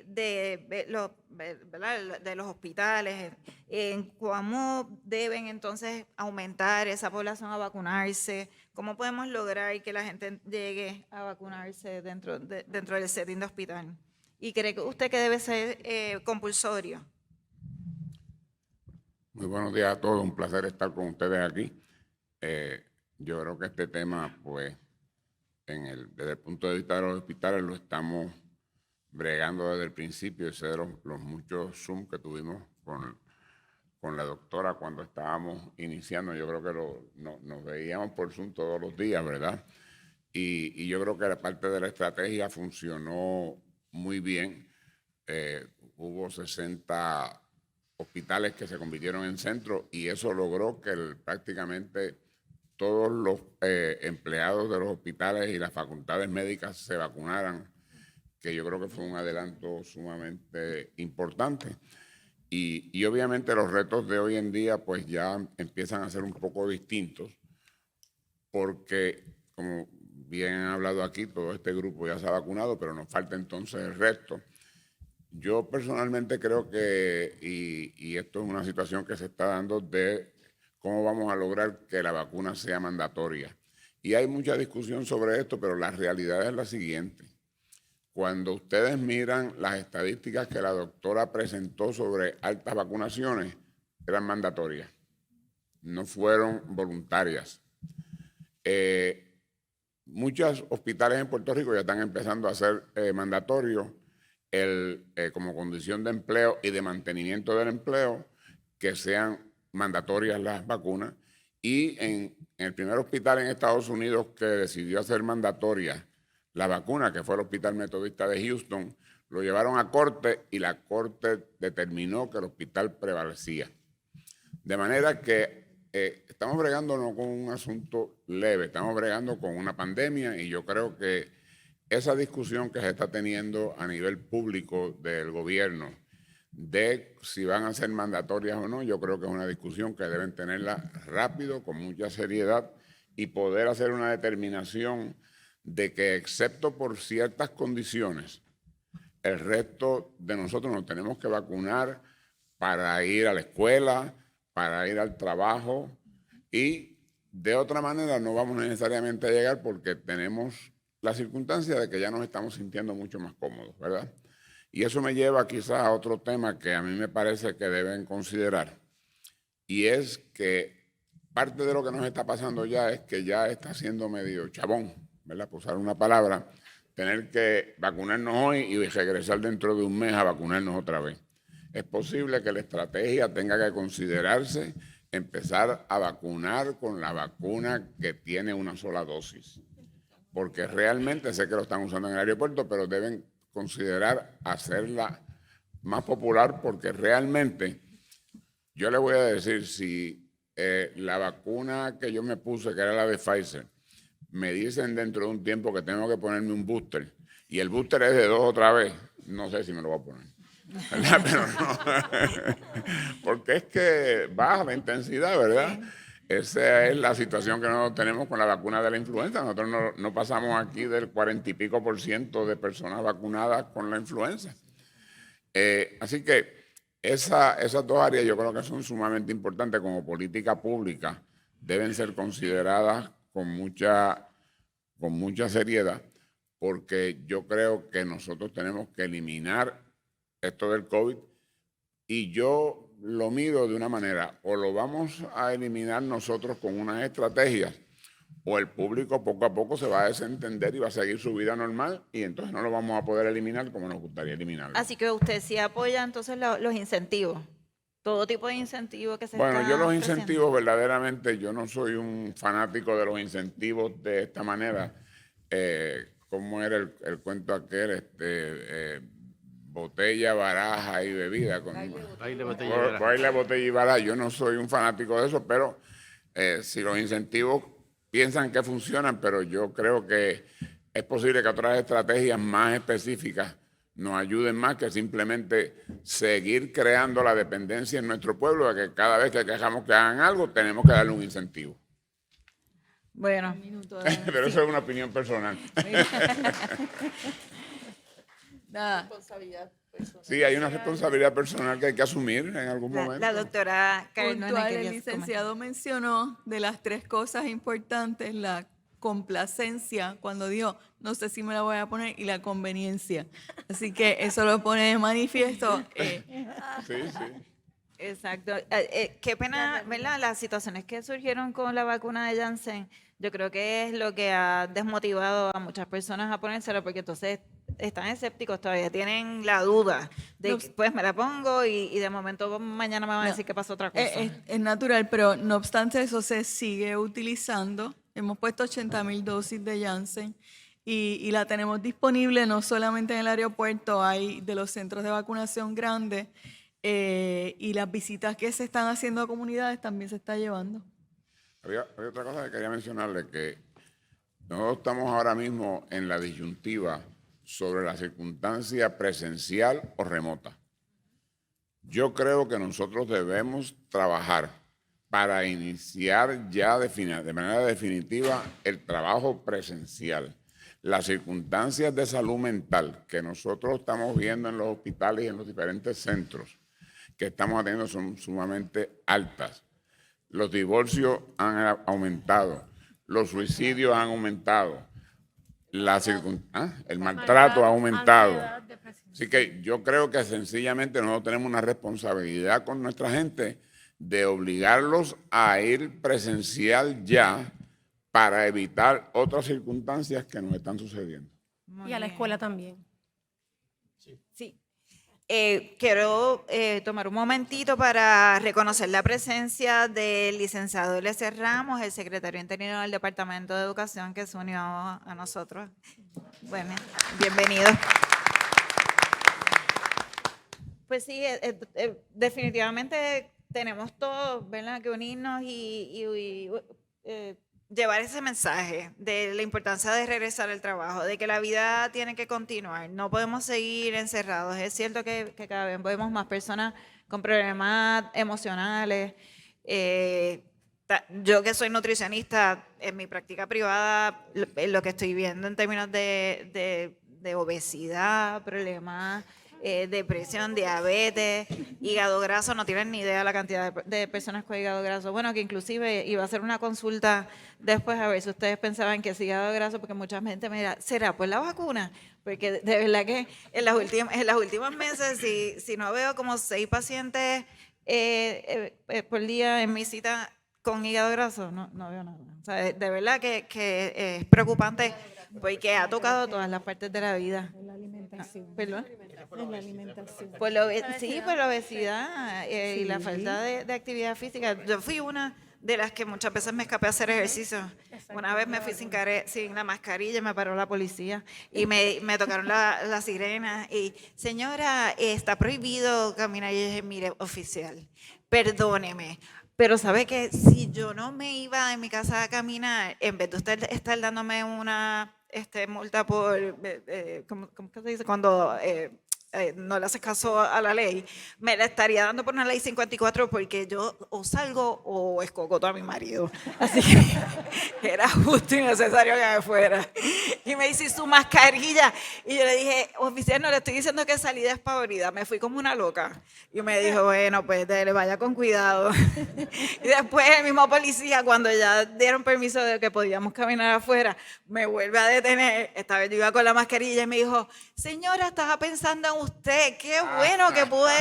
De los hospitales en cómo deben entonces aumentar esa población a vacunarse? ¿Cómo podemos lograr que la gente llegue a vacunarse dentro del setting de hospital? ¿Y cree usted que debe ser compulsorio? Muy buenos días a todos, un placer estar con ustedes aquí. Yo creo que este tema, pues, desde el punto de vista de los hospitales, lo estamos bregando desde el principio, ese de los muchos Zoom que tuvimos con la doctora cuando estábamos iniciando. Yo creo que nos veíamos por Zoom todos los días, ¿verdad? Y yo creo que la parte de la estrategia funcionó muy bien. Hubo 60 hospitales que se convirtieron en centros y eso logró que prácticamente todos los empleados de los hospitales y las facultades médicas se vacunaran, que yo creo que fue un adelanto sumamente importante. Y obviamente los retos de hoy en día pues ya empiezan a ser un poco distintos porque, como bien han hablado aquí, todo este grupo ya se ha vacunado, pero nos falta entonces el resto. Yo personalmente creo que, y esto es una situación que se está dando de cómo vamos a lograr que la vacuna sea mandatoria. Y hay mucha discusión sobre esto, pero la realidad es la siguiente. Cuando ustedes miran las estadísticas que la doctora presentó sobre altas vacunaciones, eran mandatorias, no fueron voluntarias. Muchos hospitales en Puerto Rico ya están empezando a hacer mandatorios como condición de empleo y de mantenimiento del empleo que sean mandatorias las vacunas. Y en el primer hospital en Estados Unidos que decidió hacer mandatoria la vacuna, que fue el Hospital Metodista de Houston, lo llevaron a corte y la corte determinó que el hospital prevalecía. De manera que estamos bregando no con un asunto leve, estamos bregando con una pandemia y yo creo que esa discusión que se está teniendo a nivel público del gobierno de si van a ser mandatorias o no, yo creo que es una discusión que deben tenerla rápido, con mucha seriedad y poder hacer una determinación de que excepto por ciertas condiciones, el resto de nosotros nos tenemos que vacunar para ir a la escuela, para ir al trabajo y de otra manera no vamos necesariamente a llegar porque tenemos la circunstancia de que ya nos estamos sintiendo mucho más cómodos, ¿verdad? Y eso me lleva quizás a otro tema que a mí me parece que deben considerar, y es que parte de lo que nos está pasando ya es que ya está siendo medio chabón, ¿verdad? Por usar una palabra, tener que vacunarnos hoy y regresar dentro de un mes a vacunarnos otra vez. Es posible que la estrategia tenga que considerarse empezar a vacunar con la vacuna que tiene una sola dosis, porque realmente sé que lo están usando en el aeropuerto, pero deben considerar hacerla más popular, porque realmente, yo le voy a decir, si la vacuna que yo me puse, que era la de Pfizer, me dicen dentro de un tiempo que tengo que ponerme un booster, y el booster es de 2 otra vez, no sé si me lo voy a poner. ¿Verdad? Pero no, porque es que baja la intensidad, ¿verdad? Esa es la situación que nosotros tenemos con la vacuna de la influenza. Nosotros no pasamos aquí del 40 y pico % de personas vacunadas con la influenza. Así que esas dos áreas yo creo que son sumamente importantes como política pública, deben ser consideradas con mucha seriedad, porque yo creo que nosotros tenemos que eliminar esto del COVID, y yo lo mido de una manera: o lo vamos a eliminar nosotros con unas estrategias, o el público poco a poco se va a desentender y va a seguir su vida normal, y entonces no lo vamos a poder eliminar como nos gustaría eliminarlo. Así que usted sí apoya entonces los incentivos, todo tipo de incentivos que se Bueno, están yo los ofreciendo. incentivos verdaderamente, yo no soy un fanático de los incentivos de esta manera. ¿Cómo era el cuento aquel? Botella, baraja y bebida. Baile, botella y baraja. Baile, botella y baraja. Yo no soy un fanático de eso, pero si los incentivos piensan que funcionan, pero yo creo que es posible que otras estrategias más específicas nos ayuden más que simplemente seguir creando la dependencia en nuestro pueblo, de que cada vez que quejamos que hagan algo, tenemos que darle un incentivo. Bueno, Pero eso es una opinión personal. Nada. Responsabilidad personal. Sí, hay una responsabilidad personal que hay que asumir en algún momento. la doctora Cardona Puntual, quería el comentar. licenciado mencionó de las 3 cosas importantes, la complacencia, cuando dijo, no sé si me la voy a poner, y la conveniencia. Así que eso lo pone de manifiesto. Sí. Exacto. Qué pena, ¿verdad? Las situaciones que surgieron con la vacuna de Janssen, yo creo que es lo que ha desmotivado a muchas personas a ponérsela, porque entonces están escépticos todavía, tienen la duda de que, pues me la pongo y de momento mañana me van a decir que pasó otra cosa. Es natural, pero no obstante eso se sigue utilizando. Hemos puesto 80,000 dosis de Janssen y la tenemos disponible no solamente en el aeropuerto, hay de los centros de vacunación grandes, y las visitas que se están haciendo a comunidades también se está llevando. Había otra cosa que quería mencionarle, que nosotros estamos ahora mismo en la disyuntiva sobre la circunstancia presencial o remota. Yo creo que nosotros debemos trabajar para iniciar ya de manera definitiva el trabajo presencial. Las circunstancias de salud mental que nosotros estamos viendo en los hospitales y en los diferentes centros que estamos atendiendo son sumamente altas. Los divorcios han aumentado, los suicidios han aumentado, el maltrato ha aumentado. Así que yo creo que sencillamente nosotros tenemos una responsabilidad con nuestra gente de obligarlos a ir presencial ya para evitar otras circunstancias que nos están sucediendo. Muy Y a la bien. escuela también. Sí. Quiero tomar un momentito para reconocer la presencia del licenciado Eliezer Ramos, el secretario interino del Departamento de Educación, que se unió a nosotros. Bueno, bienvenido. Pues sí, definitivamente tenemos todos, ¿verdad?, que unirnos y llevar ese mensaje de la importancia de regresar al trabajo, de que la vida tiene que continuar, no podemos seguir encerrados. Es cierto que cada vez vemos más personas con problemas emocionales. Yo que soy nutricionista, en mi práctica privada, lo que estoy viendo en términos de obesidad, problemas depresión, diabetes, hígado graso. No tienen ni idea la cantidad de personas con hígado graso. Bueno, que inclusive iba a hacer una consulta después a ver si ustedes pensaban que es hígado graso, porque mucha gente me dirá, ¿será por la vacuna? Porque de verdad que en las últimas meses, si no veo como 6 pacientes por día en mi cita con hígado graso, no veo nada. O sea, de verdad que es preocupante porque ha tocado todas las partes de la vida. La alimentación. ¿Perdón? Es la alimentación. Por la obesidad y la falta de actividad física. Yo fui una de las que muchas veces me escapé a hacer ejercicio. Una vez me fui sin la mascarilla y me paró la policía y me tocaron la sirena y, señora, está prohibido caminar. Y yo dije, mire, oficial, perdóneme, pero sabe que si yo no me iba de mi casa a caminar, en vez de usted estar dándome una multa por, ¿cómo que se dice? Cuando no le haces caso a la ley, me la estaría dando por una ley 54 porque yo o salgo o escocoto a mi marido. Así que era justo y necesario que me fuera. Y me dice, su mascarilla. Y yo le dije, oficial, no le estoy diciendo que salí despavorida, me fui como una loca. Y me dijo, bueno, pues le vaya con cuidado. Y después el mismo policía, cuando ya dieron permiso de que podíamos caminar afuera, me vuelve a detener. Esta vez yo iba con la mascarilla y me dijo, señora, estaba pensando en usted, qué bueno que pude.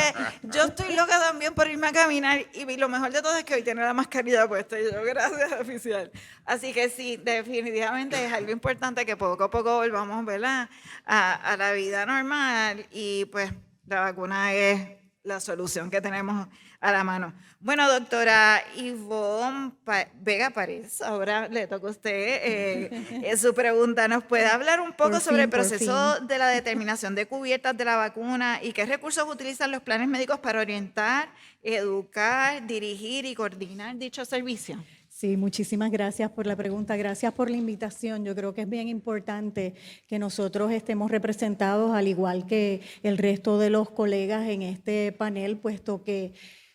Yo estoy loca también por irme a caminar y lo mejor de todo es que hoy tiene la mascarilla puesta. Y yo, gracias, oficial. Así que sí, definitivamente es algo importante que poco a poco volvamos, ¿verdad?, a la vida normal y pues la vacuna es la solución que tenemos a la mano. Bueno, doctora Ivonne Vega París, ahora le toca a usted su pregunta. ¿Nos puede hablar un poco sobre el proceso de la determinación de cubiertas de la vacuna y qué recursos utilizan los planes médicos para orientar, educar, dirigir y coordinar dicho servicio? Sí, muchísimas gracias por la pregunta, gracias por la invitación. Yo creo que es bien importante que nosotros estemos representados, al igual que el resto de los colegas en este panel, puesto que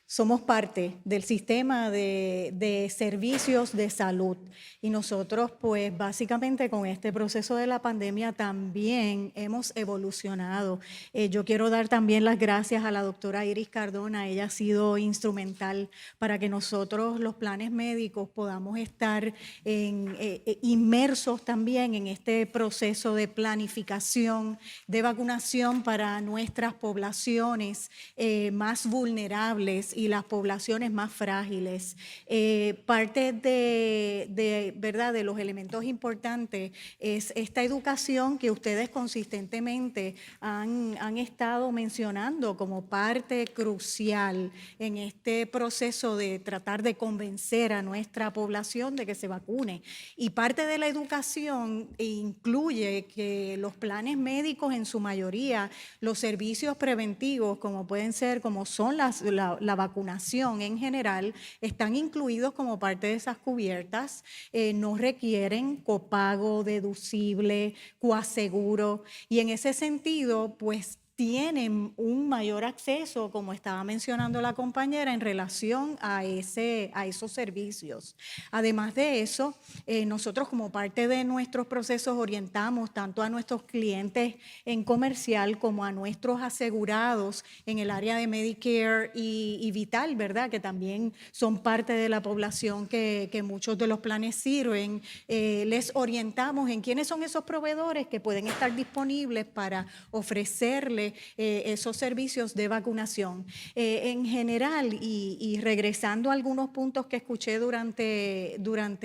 somos parte del sistema de servicios de salud y nosotros pues básicamente con este proceso de la pandemia también hemos evolucionado. Yo quiero dar también las gracias a la doctora Iris Cardona, ella ha sido instrumental para que nosotros los planes médicos podamos estar inmersos también en este proceso de planificación de vacunación para nuestras poblaciones más vulnerables y las poblaciones más frágiles. Parte ¿verdad?, de los elementos importantes es esta educación que ustedes consistentemente han estado mencionando como parte crucial en este proceso de tratar de convencer a nuestra población de que se vacune. Y parte de la educación incluye que los planes médicos en su mayoría, los servicios preventivos como son la vacunación en general, están incluidos como parte de esas cubiertas, no requieren copago deducible, coaseguro, y en ese sentido, pues tienen un mayor acceso, como estaba mencionando la compañera, en relación a esos servicios. Además de eso, nosotros como parte de nuestros procesos orientamos tanto a nuestros clientes en comercial como a nuestros asegurados en el área de Medicare y Vital, ¿verdad?, que también son parte de la población que muchos de los planes sirven. Les orientamos en quiénes son esos proveedores que pueden estar disponibles para ofrecerles esos servicios de vacunación. En general, y regresando a algunos puntos que escuché durante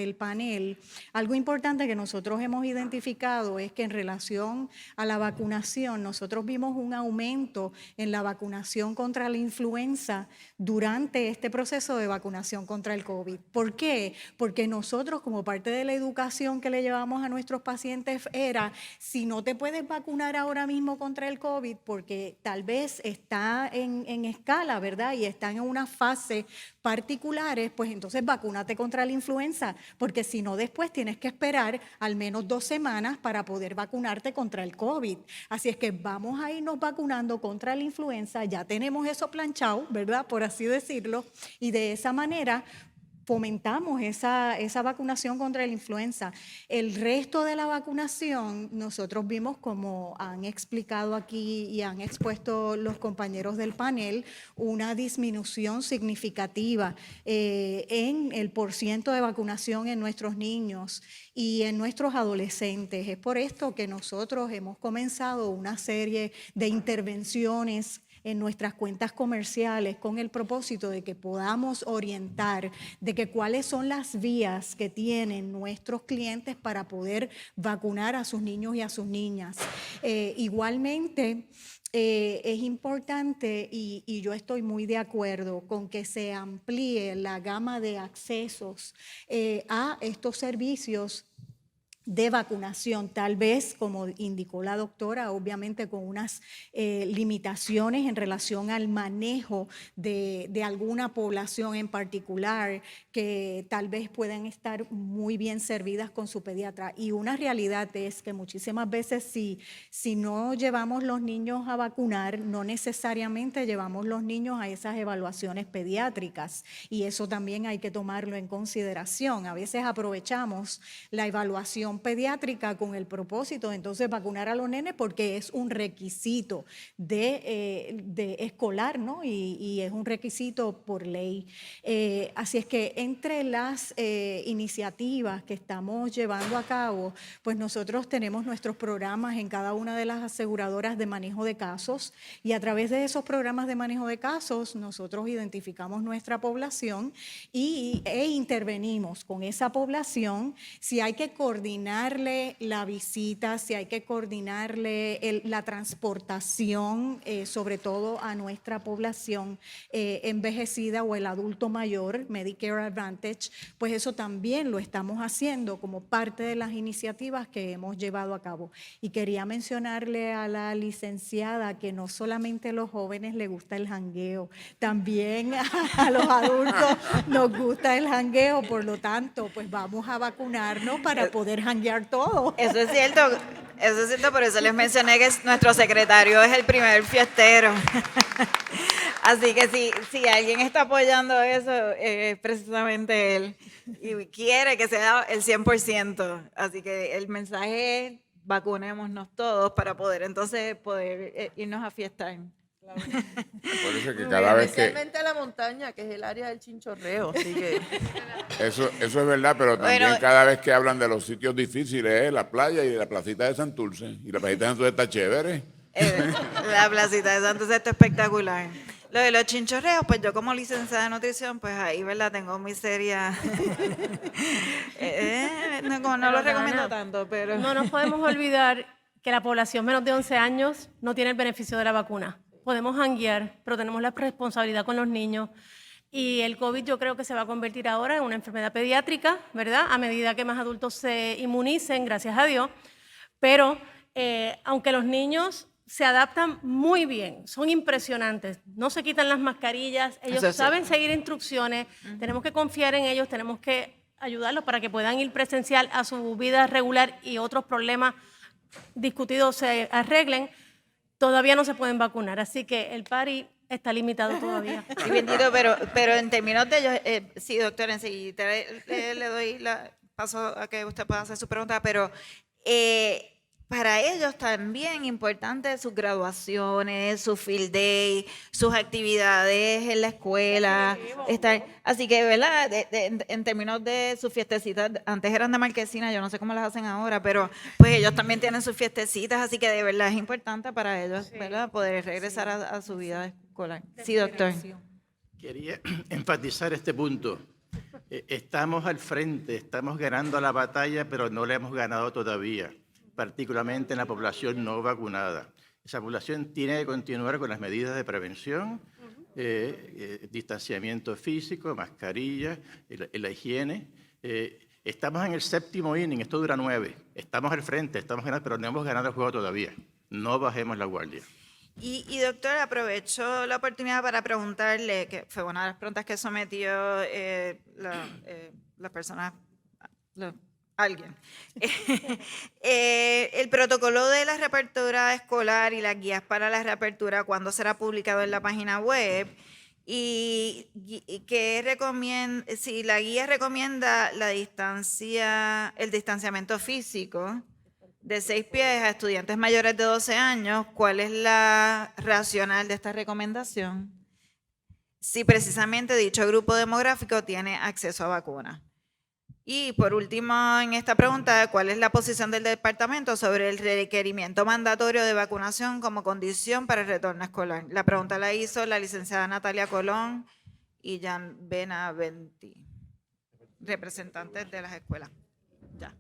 el panel, algo importante que nosotros hemos identificado es que en relación a la vacunación, nosotros vimos un aumento en la vacunación contra la influenza durante este proceso de vacunación contra el COVID. ¿Por qué? Porque nosotros, como parte de la educación que le llevamos a nuestros pacientes, era, si no te puedes vacunar ahora mismo contra el COVID, porque tal vez está en escala, ¿verdad?, y están en una fase particulares, pues entonces vacúnate contra la influenza, porque si no después tienes que esperar al menos 2 semanas para poder vacunarte contra el COVID. Así es que vamos a irnos vacunando contra la influenza, ya tenemos eso planchado, ¿verdad?, por así decirlo, y de esa manera fomentamos esa vacunación contra la influenza. El resto de la vacunación, nosotros vimos, como han explicado aquí y han expuesto los compañeros del panel, una disminución significativa en el porciento de vacunación en nuestros niños y en nuestros adolescentes. Es por esto que nosotros hemos comenzado una serie de intervenciones en nuestras cuentas comerciales con el propósito de que podamos orientar de que cuáles son las vías que tienen nuestros clientes para poder vacunar a sus niños y a sus niñas. Igualmente, es importante y yo estoy muy de acuerdo con que se amplíe la gama de accesos a estos servicios de vacunación, tal vez, como indicó la doctora, obviamente con unas limitaciones en relación al manejo de alguna población en particular que tal vez puedan estar muy bien servidas con su pediatra. Y una realidad es que muchísimas veces si no llevamos los niños a vacunar, no necesariamente llevamos los niños a esas evaluaciones pediátricas, y eso también hay que tomarlo en consideración. A veces aprovechamos la evaluación pediátrica con el propósito de entonces vacunar a los nenes porque es un requisito de escolar, ¿no? Y es un requisito por ley. Así es que entre las iniciativas que estamos llevando a cabo, pues nosotros tenemos nuestros programas en cada una de las aseguradoras de manejo de casos, y a través de esos programas de manejo de casos nosotros identificamos nuestra población e intervenimos con esa población si hay que coordinarle la visita, si hay que coordinarle la transportación, sobre todo a nuestra población envejecida o el adulto mayor, Medicare Advantage, pues eso también lo estamos haciendo como parte de las iniciativas que hemos llevado a cabo. Y quería mencionarle a la licenciada que no solamente a los jóvenes les gusta el jangueo, también a los adultos nos gusta el jangueo, por lo tanto, pues vamos a vacunarnos para poder janguear todo. Eso es cierto, por eso les mencioné que nuestro secretario es el primer fiestero. Así que si alguien está apoyando eso, es precisamente él. Y quiere que sea el 100%. Así que el mensaje es: vacunémonos todos para poder entonces irnos a fiestar. Por eso que cada vez que... Especialmente a la montaña, que es el área del chinchorreo. Así que Eso es verdad, pero también Bueno, cada vez que hablan de los sitios difíciles, la playa y la placita de Santurce. Y la placita de Santurce está chévere. La placita de Santos está espectacular. Lo de los chinchorreos, pues yo como licenciada de nutrición, pues ahí, ¿verdad? Tengo mi seria... no lo recomiendo tanto, pero... No nos podemos olvidar que la población menos de 11 años no tiene el beneficio de la vacuna. Podemos janguear, pero tenemos la responsabilidad con los niños. Y el COVID yo creo que se va a convertir ahora en una enfermedad pediátrica, ¿verdad? A medida que más adultos se inmunicen, gracias a Dios. Pero aunque los niños se adaptan muy bien, son impresionantes, no se quitan las mascarillas, ellos saben seguir instrucciones, tenemos que confiar en ellos, tenemos que ayudarlos para que puedan ir presencial a su vida regular y otros problemas discutidos se arreglen. Todavía no se pueden vacunar, así que el party está limitado todavía. Sí, bendito, pero en términos de ellos, sí, doctora, enseguida le doy paso a que usted pueda hacer su pregunta, pero para ellos también importante sus graduaciones, su field day, sus actividades en la escuela. Así que, ¿verdad? En términos de sus fiestecitas, antes eran de marquesina, yo no sé cómo las hacen ahora, pero pues ellos también tienen sus fiestecitas, así que de verdad es importante para ellos, ¿verdad? Poder regresar a su vida escolar. Sí, doctor. Quería enfatizar este punto. Estamos al frente, estamos ganando la batalla, pero no la hemos ganado todavía, particularmente en la población no vacunada. Esa población tiene que continuar con las medidas de prevención, distanciamiento físico, mascarilla, la higiene. Estamos en el 7º inning, esto dura 9. Estamos al frente, estamos ganando, pero no hemos ganado el juego todavía. No bajemos la guardia. Y doctor, aprovecho la oportunidad para preguntarle, que fue una de las preguntas que sometió la persona, alguien. El protocolo de la reapertura escolar y las guías para la reapertura, ¿cuándo será publicado en la página web? y que recomienda, si la guía recomienda el distanciamiento físico de 6 pies a estudiantes mayores de 12 años, ¿cuál es la racional de esta recomendación? Si precisamente dicho grupo demográfico tiene acceso a vacunas. Y por último, en esta pregunta, ¿cuál es la posición del departamento sobre el requerimiento mandatorio de vacunación como condición para el retorno escolar? La pregunta la hizo la licenciada Natalia Colón y Jan Benaventi, representantes de las escuelas. Ya.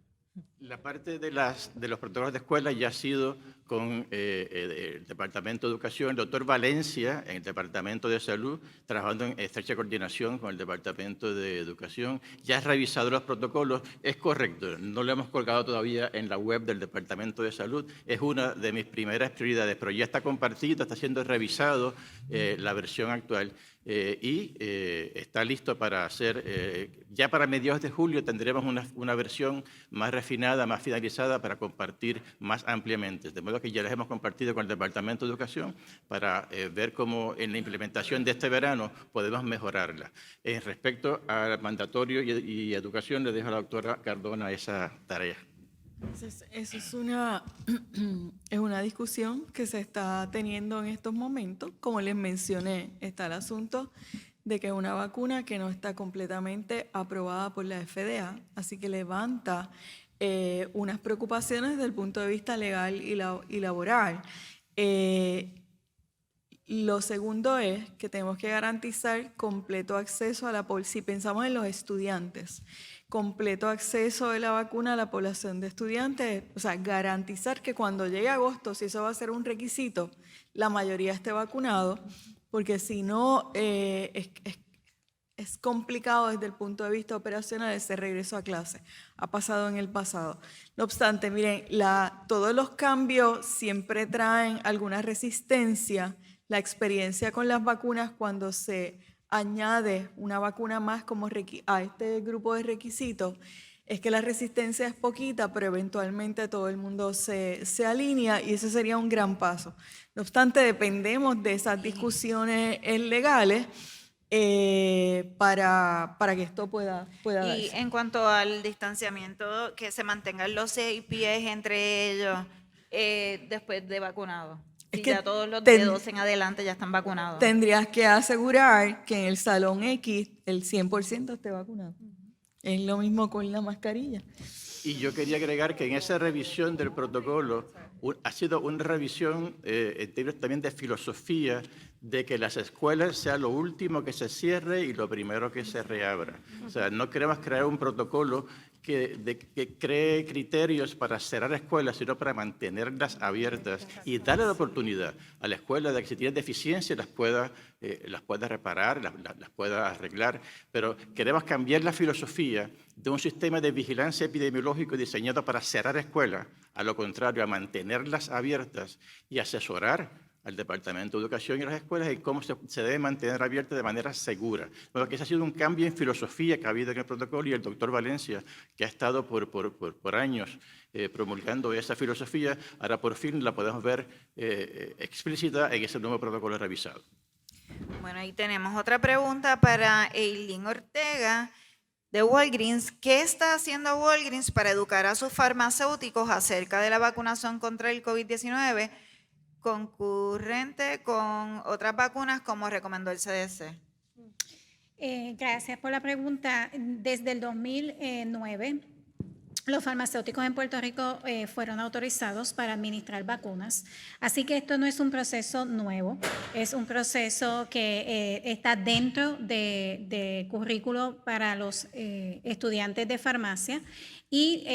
La parte de los protocolos de escuela ya ha sido con el Departamento de Educación, el doctor Valencia, en el Departamento de Salud, trabajando en estrecha coordinación con el Departamento de Educación. Ya ha revisado los protocolos, es correcto, no lo hemos colgado todavía en la web del Departamento de Salud, es una de mis primeras prioridades, pero ya está compartido, está siendo revisado la versión actual. Y está listo para hacer, ya para mediados de julio tendremos una versión más refinada, más finalizada para compartir más ampliamente. De modo que ya les hemos compartido con el Departamento de Educación para ver cómo en la implementación de este verano podemos mejorarla. Respecto al mandatorio y educación, le dejo a la doctora Cardona esa tarea. Eso es una discusión que se está teniendo en estos momentos. Como les mencioné, está el asunto de que es una vacuna que no está completamente aprobada por la FDA, así que levanta unas preocupaciones desde el punto de vista legal y laboral. Lo segundo es que tenemos que garantizar completo acceso a la población. Si pensamos en los estudiantes, completo acceso de la vacuna a la población de estudiantes, o sea, garantizar que cuando llegue agosto, si eso va a ser un requisito, la mayoría esté vacunado, porque si no, es complicado desde el punto de vista operacional ese regreso a clase. Ha pasado en el pasado. No obstante, miren, todos los cambios siempre traen alguna resistencia. La experiencia con las vacunas cuando se añade una vacuna más como a este grupo de requisitos es que la resistencia es poquita, pero eventualmente todo el mundo se alinea y ese sería un gran paso. No obstante, dependemos de esas discusiones legales para que esto pueda darse. Y en cuanto al distanciamiento, que se mantengan los 6 pies entre ellos después de vacunados. Es Si que ya todos los de 12 en adelante ya están vacunados. Tendrías que asegurar que en el salón X el 100% esté vacunado. Es lo mismo con la mascarilla. Y yo quería agregar que en esa revisión del protocolo ha sido una revisión en términos también de filosofía, de que las escuelas sea lo último que se cierre y lo primero que se reabra. O sea, no queremos crear un protocolo que cree criterios para cerrar escuelas, sino para mantenerlas abiertas y darle la oportunidad a la escuela de que si tiene deficiencias las pueda reparar, las pueda arreglar. Pero queremos cambiar la filosofía de un sistema de vigilancia epidemiológico diseñado para cerrar escuelas, a lo contrario, a mantenerlas abiertas y asesorar al Departamento de Educación y a las escuelas en cómo se debe mantener abierta de manera segura. Bueno, que ese ha sido un cambio en filosofía que ha habido en el protocolo y el doctor Valencia, que ha estado por años promulgando esa filosofía, ahora por fin la podemos ver explícita en ese nuevo protocolo revisado. Bueno, ahí tenemos otra pregunta para Eileen Ortega de Walgreens. ¿Qué está haciendo Walgreens para educar a sus farmacéuticos acerca de la vacunación contra el COVID-19 concurrente con otras vacunas como recomendó el CDC? Gracias por la pregunta. Desde el 2009, los farmacéuticos en Puerto Rico fueron autorizados para administrar vacunas, así que esto no es un proceso nuevo, es un proceso que está dentro de currículo para los estudiantes de farmacia y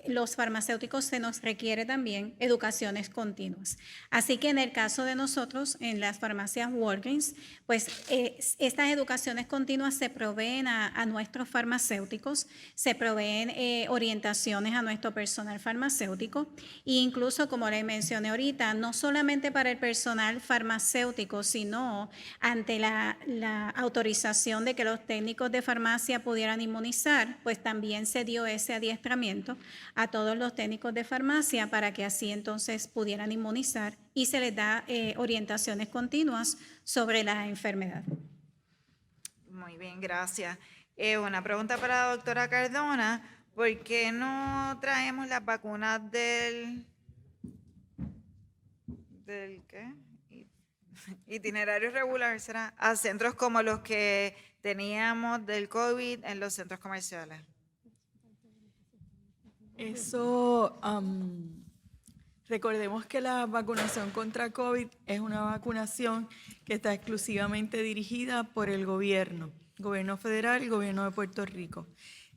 los farmacéuticos se nos requiere también educaciones continuas. Así que en el caso de nosotros, en las farmacias Walgreens, pues estas educaciones continuas se proveen a nuestros farmacéuticos, se proveen orientaciones a nuestro personal farmacéutico e incluso, como les mencioné ahorita, no solamente para el personal farmacéutico, sino ante la autorización de que los técnicos de farmacia pudieran inmunizar, pues también se dio ese adiestramiento a todos los técnicos de farmacia para que así entonces pudieran inmunizar y se les da orientaciones continuas sobre la enfermedad. Muy bien, gracias. Una pregunta para la doctora Cardona. ¿Por qué no traemos las vacunas del qué? Itinerario regular, será, a centros como los que teníamos del COVID en los centros comerciales? Eso, recordemos que la vacunación contra COVID es una vacunación que está exclusivamente dirigida por el gobierno federal y gobierno de Puerto Rico.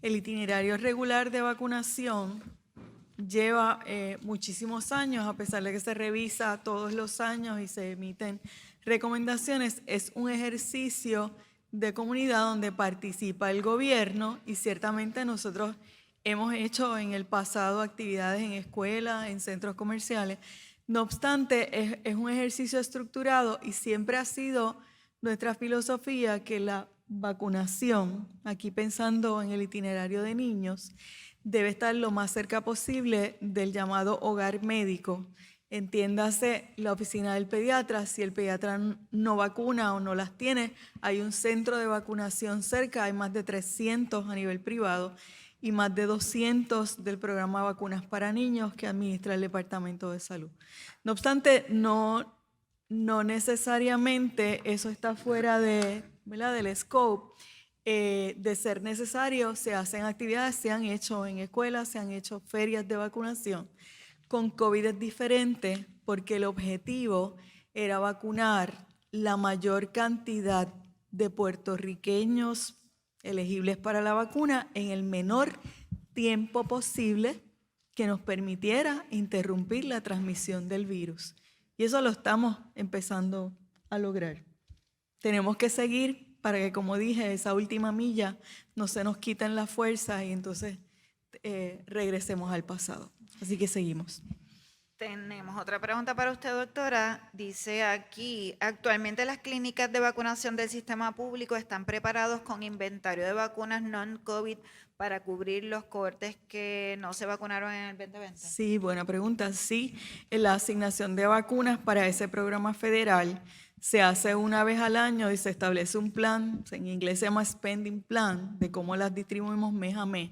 El itinerario regular de vacunación lleva muchísimos años, a pesar de que se revisa todos los años y se emiten recomendaciones. Es un ejercicio de comunidad donde participa el gobierno y ciertamente nosotros hemos hecho en el pasado actividades en escuelas, en centros comerciales. No obstante, es un ejercicio estructurado y siempre ha sido nuestra filosofía que la vacunación, aquí pensando en el itinerario de niños, debe estar lo más cerca posible del llamado hogar médico. Entiéndase la oficina del pediatra. Si el pediatra no vacuna o no las tiene, hay un centro de vacunación cerca, hay más de 300 a nivel privado y más de 200 del programa Vacunas para Niños que administra el Departamento de Salud. No obstante, no necesariamente eso está fuera del scope de ser necesario. Se hacen actividades, se han hecho en escuelas, se han hecho ferias de vacunación. Con COVID es diferente porque el objetivo era vacunar la mayor cantidad de puertorriqueños elegibles para la vacuna en el menor tiempo posible que nos permitiera interrumpir la transmisión del virus. Y eso lo estamos empezando a lograr. Tenemos que seguir para que, como dije, esa última milla no se nos quiten las fuerzas y entonces regresemos al pasado. Así que seguimos. Tenemos otra pregunta para usted, doctora. Dice aquí, actualmente las clínicas de vacunación del sistema público están preparados con inventario de vacunas non-COVID para cubrir los cohortes que no se vacunaron en el 2020. Sí, buena pregunta. Sí, la asignación de vacunas para ese programa federal se hace una vez al año y se establece un plan, en inglés se llama spending plan, de cómo las distribuimos mes a mes.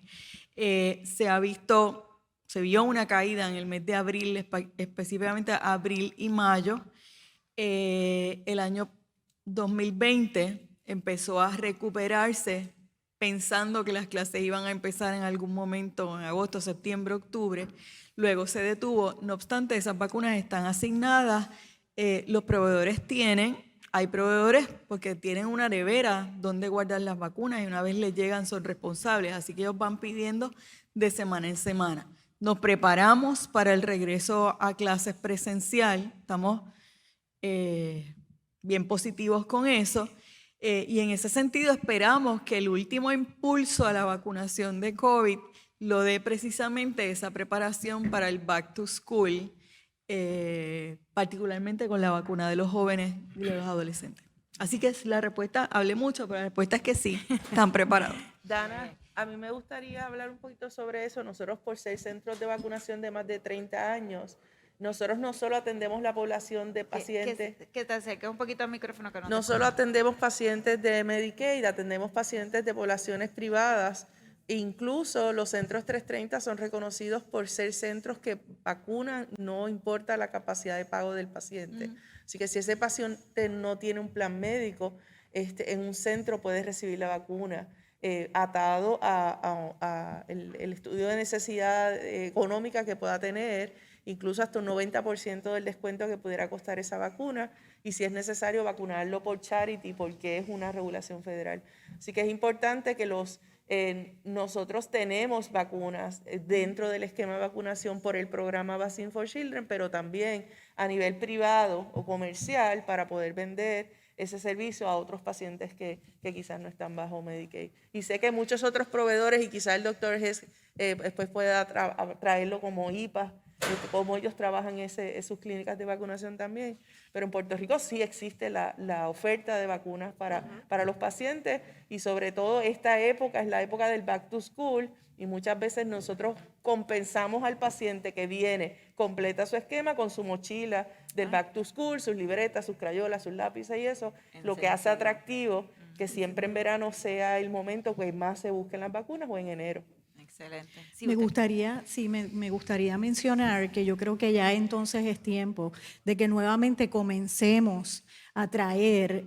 Se vio una caída en el mes de abril, específicamente abril y mayo. El año 2020 empezó a recuperarse pensando que las clases iban a empezar en algún momento en agosto, septiembre, octubre. Luego se detuvo. No obstante, esas vacunas están asignadas. Los proveedores hay proveedores porque tienen una nevera donde guardar las vacunas y una vez les llegan son responsables. Así que ellos van pidiendo de semana en semana. Nos preparamos para el regreso a clases presencial, estamos bien positivos con eso y en ese sentido esperamos que el último impulso a la vacunación de COVID lo dé precisamente esa preparación para el back to school, particularmente con la vacuna de los jóvenes y de los adolescentes. Así que la respuesta, hablé mucho, pero la respuesta es que sí, están preparados. Dana, a mí me gustaría hablar un poquito sobre eso. Nosotros, por ser centros de vacunación de más de 30 años, nosotros no solo atendemos la población de pacientes. Que te acerques un poquito al micrófono. Que no solo atendemos pacientes de Medicaid, atendemos pacientes de poblaciones privadas. E incluso los centros 330 son reconocidos por ser centros que vacunan, no importa la capacidad de pago del paciente. Así que si ese paciente no tiene un plan médico, en un centro puede recibir la vacuna. Atado a el estudio de necesidad económica que pueda tener, incluso hasta un 90% del descuento que pudiera costar esa vacuna, y si es necesario vacunarlo por charity, porque es una regulación federal. Así que es importante que nosotros tenemos vacunas dentro del esquema de vacunación por el programa Vaccine for Children, pero también a nivel privado o comercial para poder vender ese servicio a otros pacientes que quizás no están bajo Medicaid. Y sé que muchos otros proveedores, y quizás el doctor Hess después pueda traerlo como IPA, cómo ellos trabajan en sus clínicas de vacunación también. Pero en Puerto Rico sí existe la oferta de vacunas para los pacientes, y sobre todo esta época es la época del back to school, y muchas veces nosotros compensamos al paciente que viene, completa su esquema con su mochila del back to school, sus libretas, sus crayolas, sus lápices y eso, lo que hace atractivo que siempre en verano sea el momento que más se busquen las vacunas o en enero. Excelente. Sí, Me usted. gustaría, sí, me gustaría mencionar que yo creo que ya entonces es tiempo de que nuevamente comencemos a traer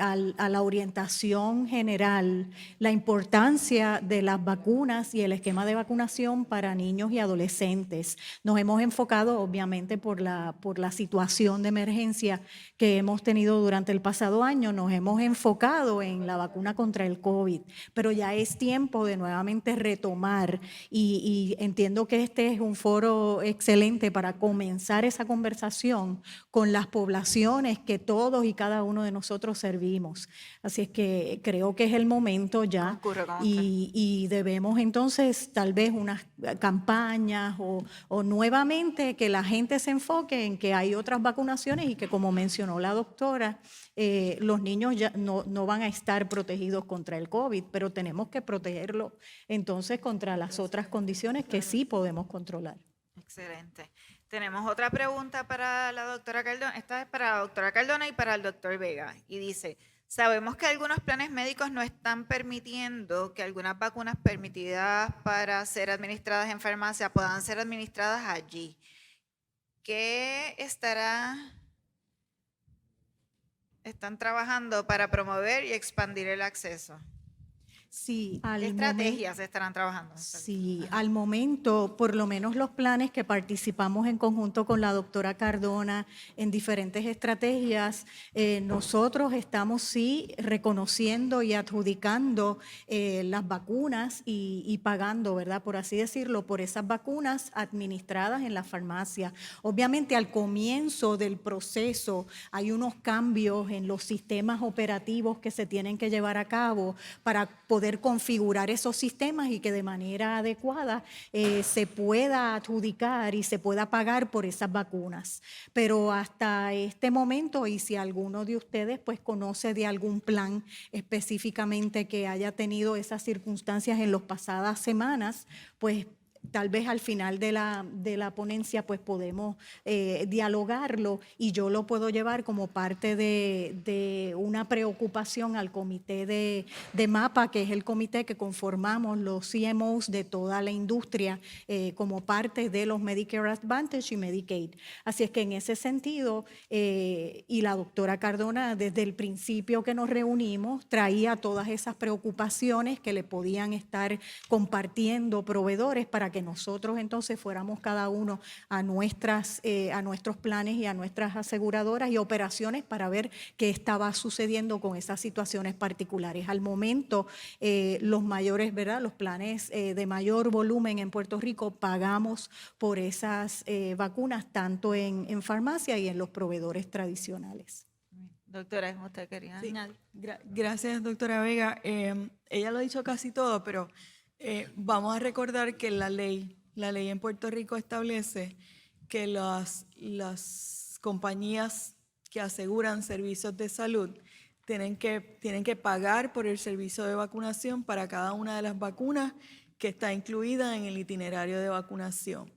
a la orientación general la importancia de las vacunas y el esquema de vacunación para niños y adolescentes. Nos hemos enfocado, obviamente, por la situación de emergencia que hemos tenido durante el pasado año, nos hemos enfocado en la vacuna contra el COVID, pero ya es tiempo de nuevamente retomar y entiendo que este es un foro excelente para comenzar esa conversación con las poblaciones que todos y cada uno de nosotros servimos. Así es que creo que es el momento ya Concurro con usted. y debemos entonces tal vez unas campañas o nuevamente que la gente se enfoque en que hay otras vacunaciones y que, como mencionó la doctora, los niños ya no van a estar protegidos contra el COVID, pero tenemos que protegerlos entonces contra las otras condiciones que sí podemos controlar. Excelente. Tenemos otra pregunta para la doctora Cardona. Esta es para la doctora Cardona y para el doctor Vega. Y dice, sabemos que algunos planes médicos no están permitiendo que algunas vacunas permitidas para ser administradas en farmacia puedan ser administradas allí. ¿Qué están trabajando para promover y expandir el acceso? Sí, ¿Qué estrategias estarán trabajando? Sí, al momento, por lo menos los planes que participamos en conjunto con la doctora Cardona en diferentes estrategias, nosotros estamos sí reconociendo y adjudicando las vacunas y pagando, ¿verdad? Por así decirlo, por esas vacunas administradas en la farmacia. Obviamente al comienzo del proceso hay unos cambios en los sistemas operativos que se tienen que llevar a cabo para poder configurar esos sistemas y que de manera adecuada se pueda adjudicar y se pueda pagar por esas vacunas. Pero hasta este momento, y si alguno de ustedes pues conoce de algún plan específicamente que haya tenido esas circunstancias en las pasadas semanas, pues tal vez al final de la ponencia pues podemos dialogarlo y yo lo puedo llevar como parte de una preocupación al comité de MAPA, que es el comité que conformamos los CMOs de toda la industria como parte de los Medicare Advantage y Medicaid. Así es que en ese sentido, y la doctora Cardona desde el principio que nos reunimos traía todas esas preocupaciones que le podían estar compartiendo proveedores para que nosotros entonces fuéramos cada uno a nuestros planes y a nuestras aseguradoras y operaciones para ver qué estaba sucediendo con esas situaciones particulares. Al momento, los mayores, ¿verdad? Los planes de mayor volumen en Puerto Rico pagamos por esas vacunas tanto en farmacia y en los proveedores tradicionales. Doctora, ¿usted quería Sí, añadir? gracias, doctora Vega. Ella lo ha dicho casi todo, pero vamos a recordar que la ley en Puerto Rico establece que las compañías que aseguran servicios de salud tienen que pagar por el servicio de vacunación para cada una de las vacunas que está incluida en el itinerario de vacunación.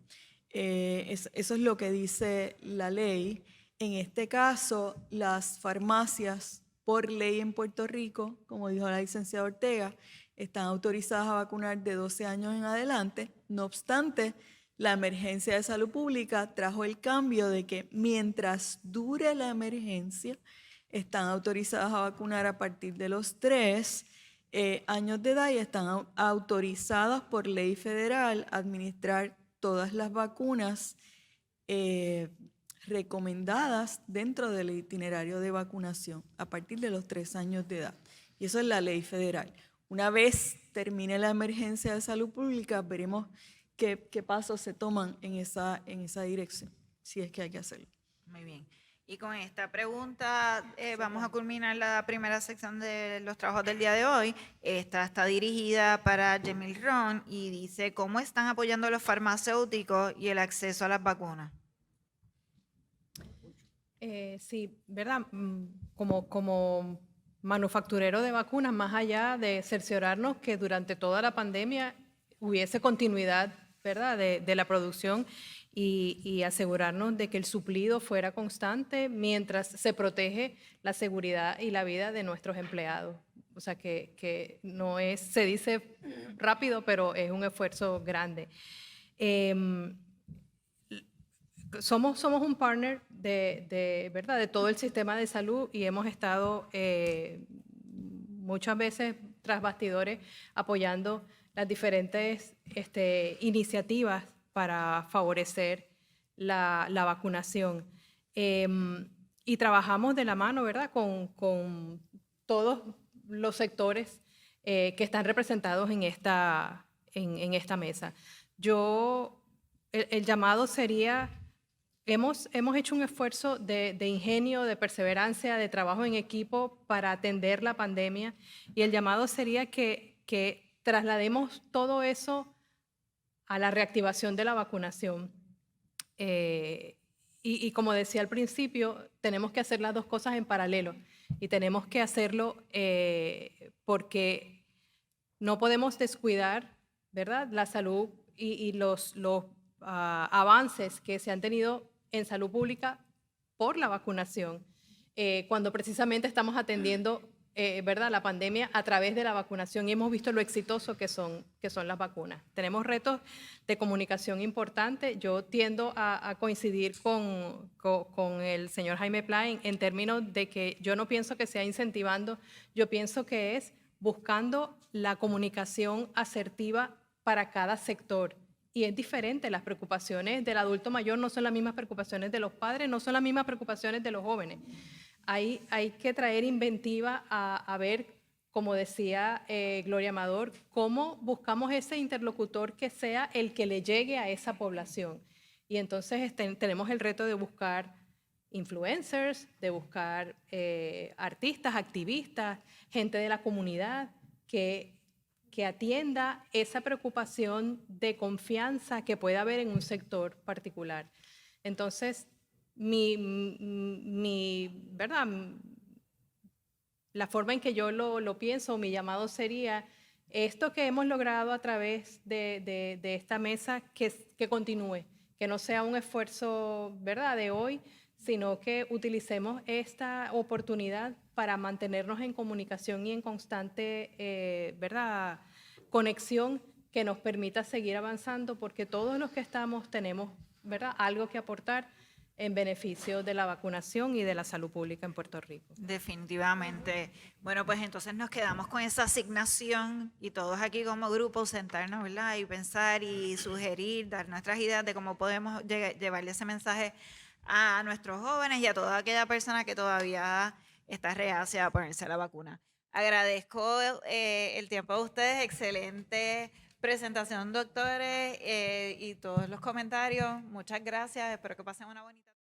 Eso es lo que dice la ley. En este caso, las farmacias, por ley en Puerto Rico, como dijo la licenciada Ortega, están autorizadas a vacunar de 12 años en adelante. No obstante, la emergencia de salud pública trajo el cambio de que mientras dure la emergencia, están autorizadas a vacunar a partir de los 3 años de edad y están autorizadas por ley federal a administrar todas las vacunas recomendadas dentro del itinerario de vacunación a partir de los 3 años de edad. Y eso es la ley federal. Una vez termine la emergencia de salud pública, veremos qué pasos se toman en esa dirección, si es que hay que hacerlo. Muy bien. Y con esta pregunta vamos a culminar la primera sección de los trabajos del día de hoy. Esta está dirigida para Yemil Ron y dice, ¿cómo están apoyando a los farmacéuticos y el acceso a las vacunas? Sí, ¿verdad? Como manufacturero de vacunas, más allá de cerciorarnos que durante toda la pandemia hubiese continuidad, ¿verdad?, de la producción y asegurarnos de que el suplido fuera constante mientras se protege la seguridad y la vida de nuestros empleados. O sea, que no es, se dice rápido, pero es un esfuerzo grande. Somos un partner ¿verdad? De todo el sistema de salud y hemos estado muchas veces tras bastidores apoyando las diferentes iniciativas para favorecer la vacunación. Y trabajamos de la mano, ¿verdad? Con todos los sectores que están representados en esta mesa. El llamado sería, hemos hecho un esfuerzo de ingenio, de perseverancia, de trabajo en equipo para atender la pandemia y el llamado sería que traslademos todo eso a la reactivación de la vacunación. Y como decía al principio, tenemos que hacer las dos cosas en paralelo y tenemos que hacerlo porque no podemos descuidar, ¿verdad?, la salud y los avances que se han tenido en salud pública por la vacunación, cuando precisamente estamos atendiendo ¿verdad?, la pandemia a través de la vacunación y hemos visto lo exitoso que son las vacunas. Tenemos retos de comunicación importantes. Yo tiendo a coincidir con el señor Jaime Pla en términos de que yo no pienso que sea incentivando, yo pienso que es buscando la comunicación asertiva para cada sector. Y es diferente, las preocupaciones del adulto mayor no son las mismas preocupaciones de los padres, no son las mismas preocupaciones de los jóvenes. Hay que traer inventiva a ver, como decía Gloria Amador, cómo buscamos ese interlocutor que sea el que le llegue a esa población. Y entonces tenemos el reto de buscar influencers, de buscar artistas, activistas, gente de la comunidad que atienda esa preocupación de confianza que puede haber en un sector particular. Entonces, ¿verdad?, la forma en que yo lo pienso, mi llamado sería esto que hemos logrado a través de esta mesa, que continúe, que no sea un esfuerzo, ¿verdad?, de hoy, sino que utilicemos esta oportunidad para mantenernos en comunicación y en constante ¿verdad?, conexión que nos permita seguir avanzando, porque todos los que estamos tenemos, ¿verdad?, algo que aportar en beneficio de la vacunación y de la salud pública en Puerto Rico. Definitivamente. Bueno, pues entonces nos quedamos con esa asignación y todos aquí como grupo sentarnos, ¿verdad?, y pensar y sugerir, dar nuestras ideas de cómo podemos llevarle ese mensaje a nuestros jóvenes y a toda aquella persona que todavía está reacia a ponerse la vacuna. Agradezco el tiempo de ustedes, excelente presentación, doctores, y todos los comentarios. Muchas gracias, espero que pasen una bonita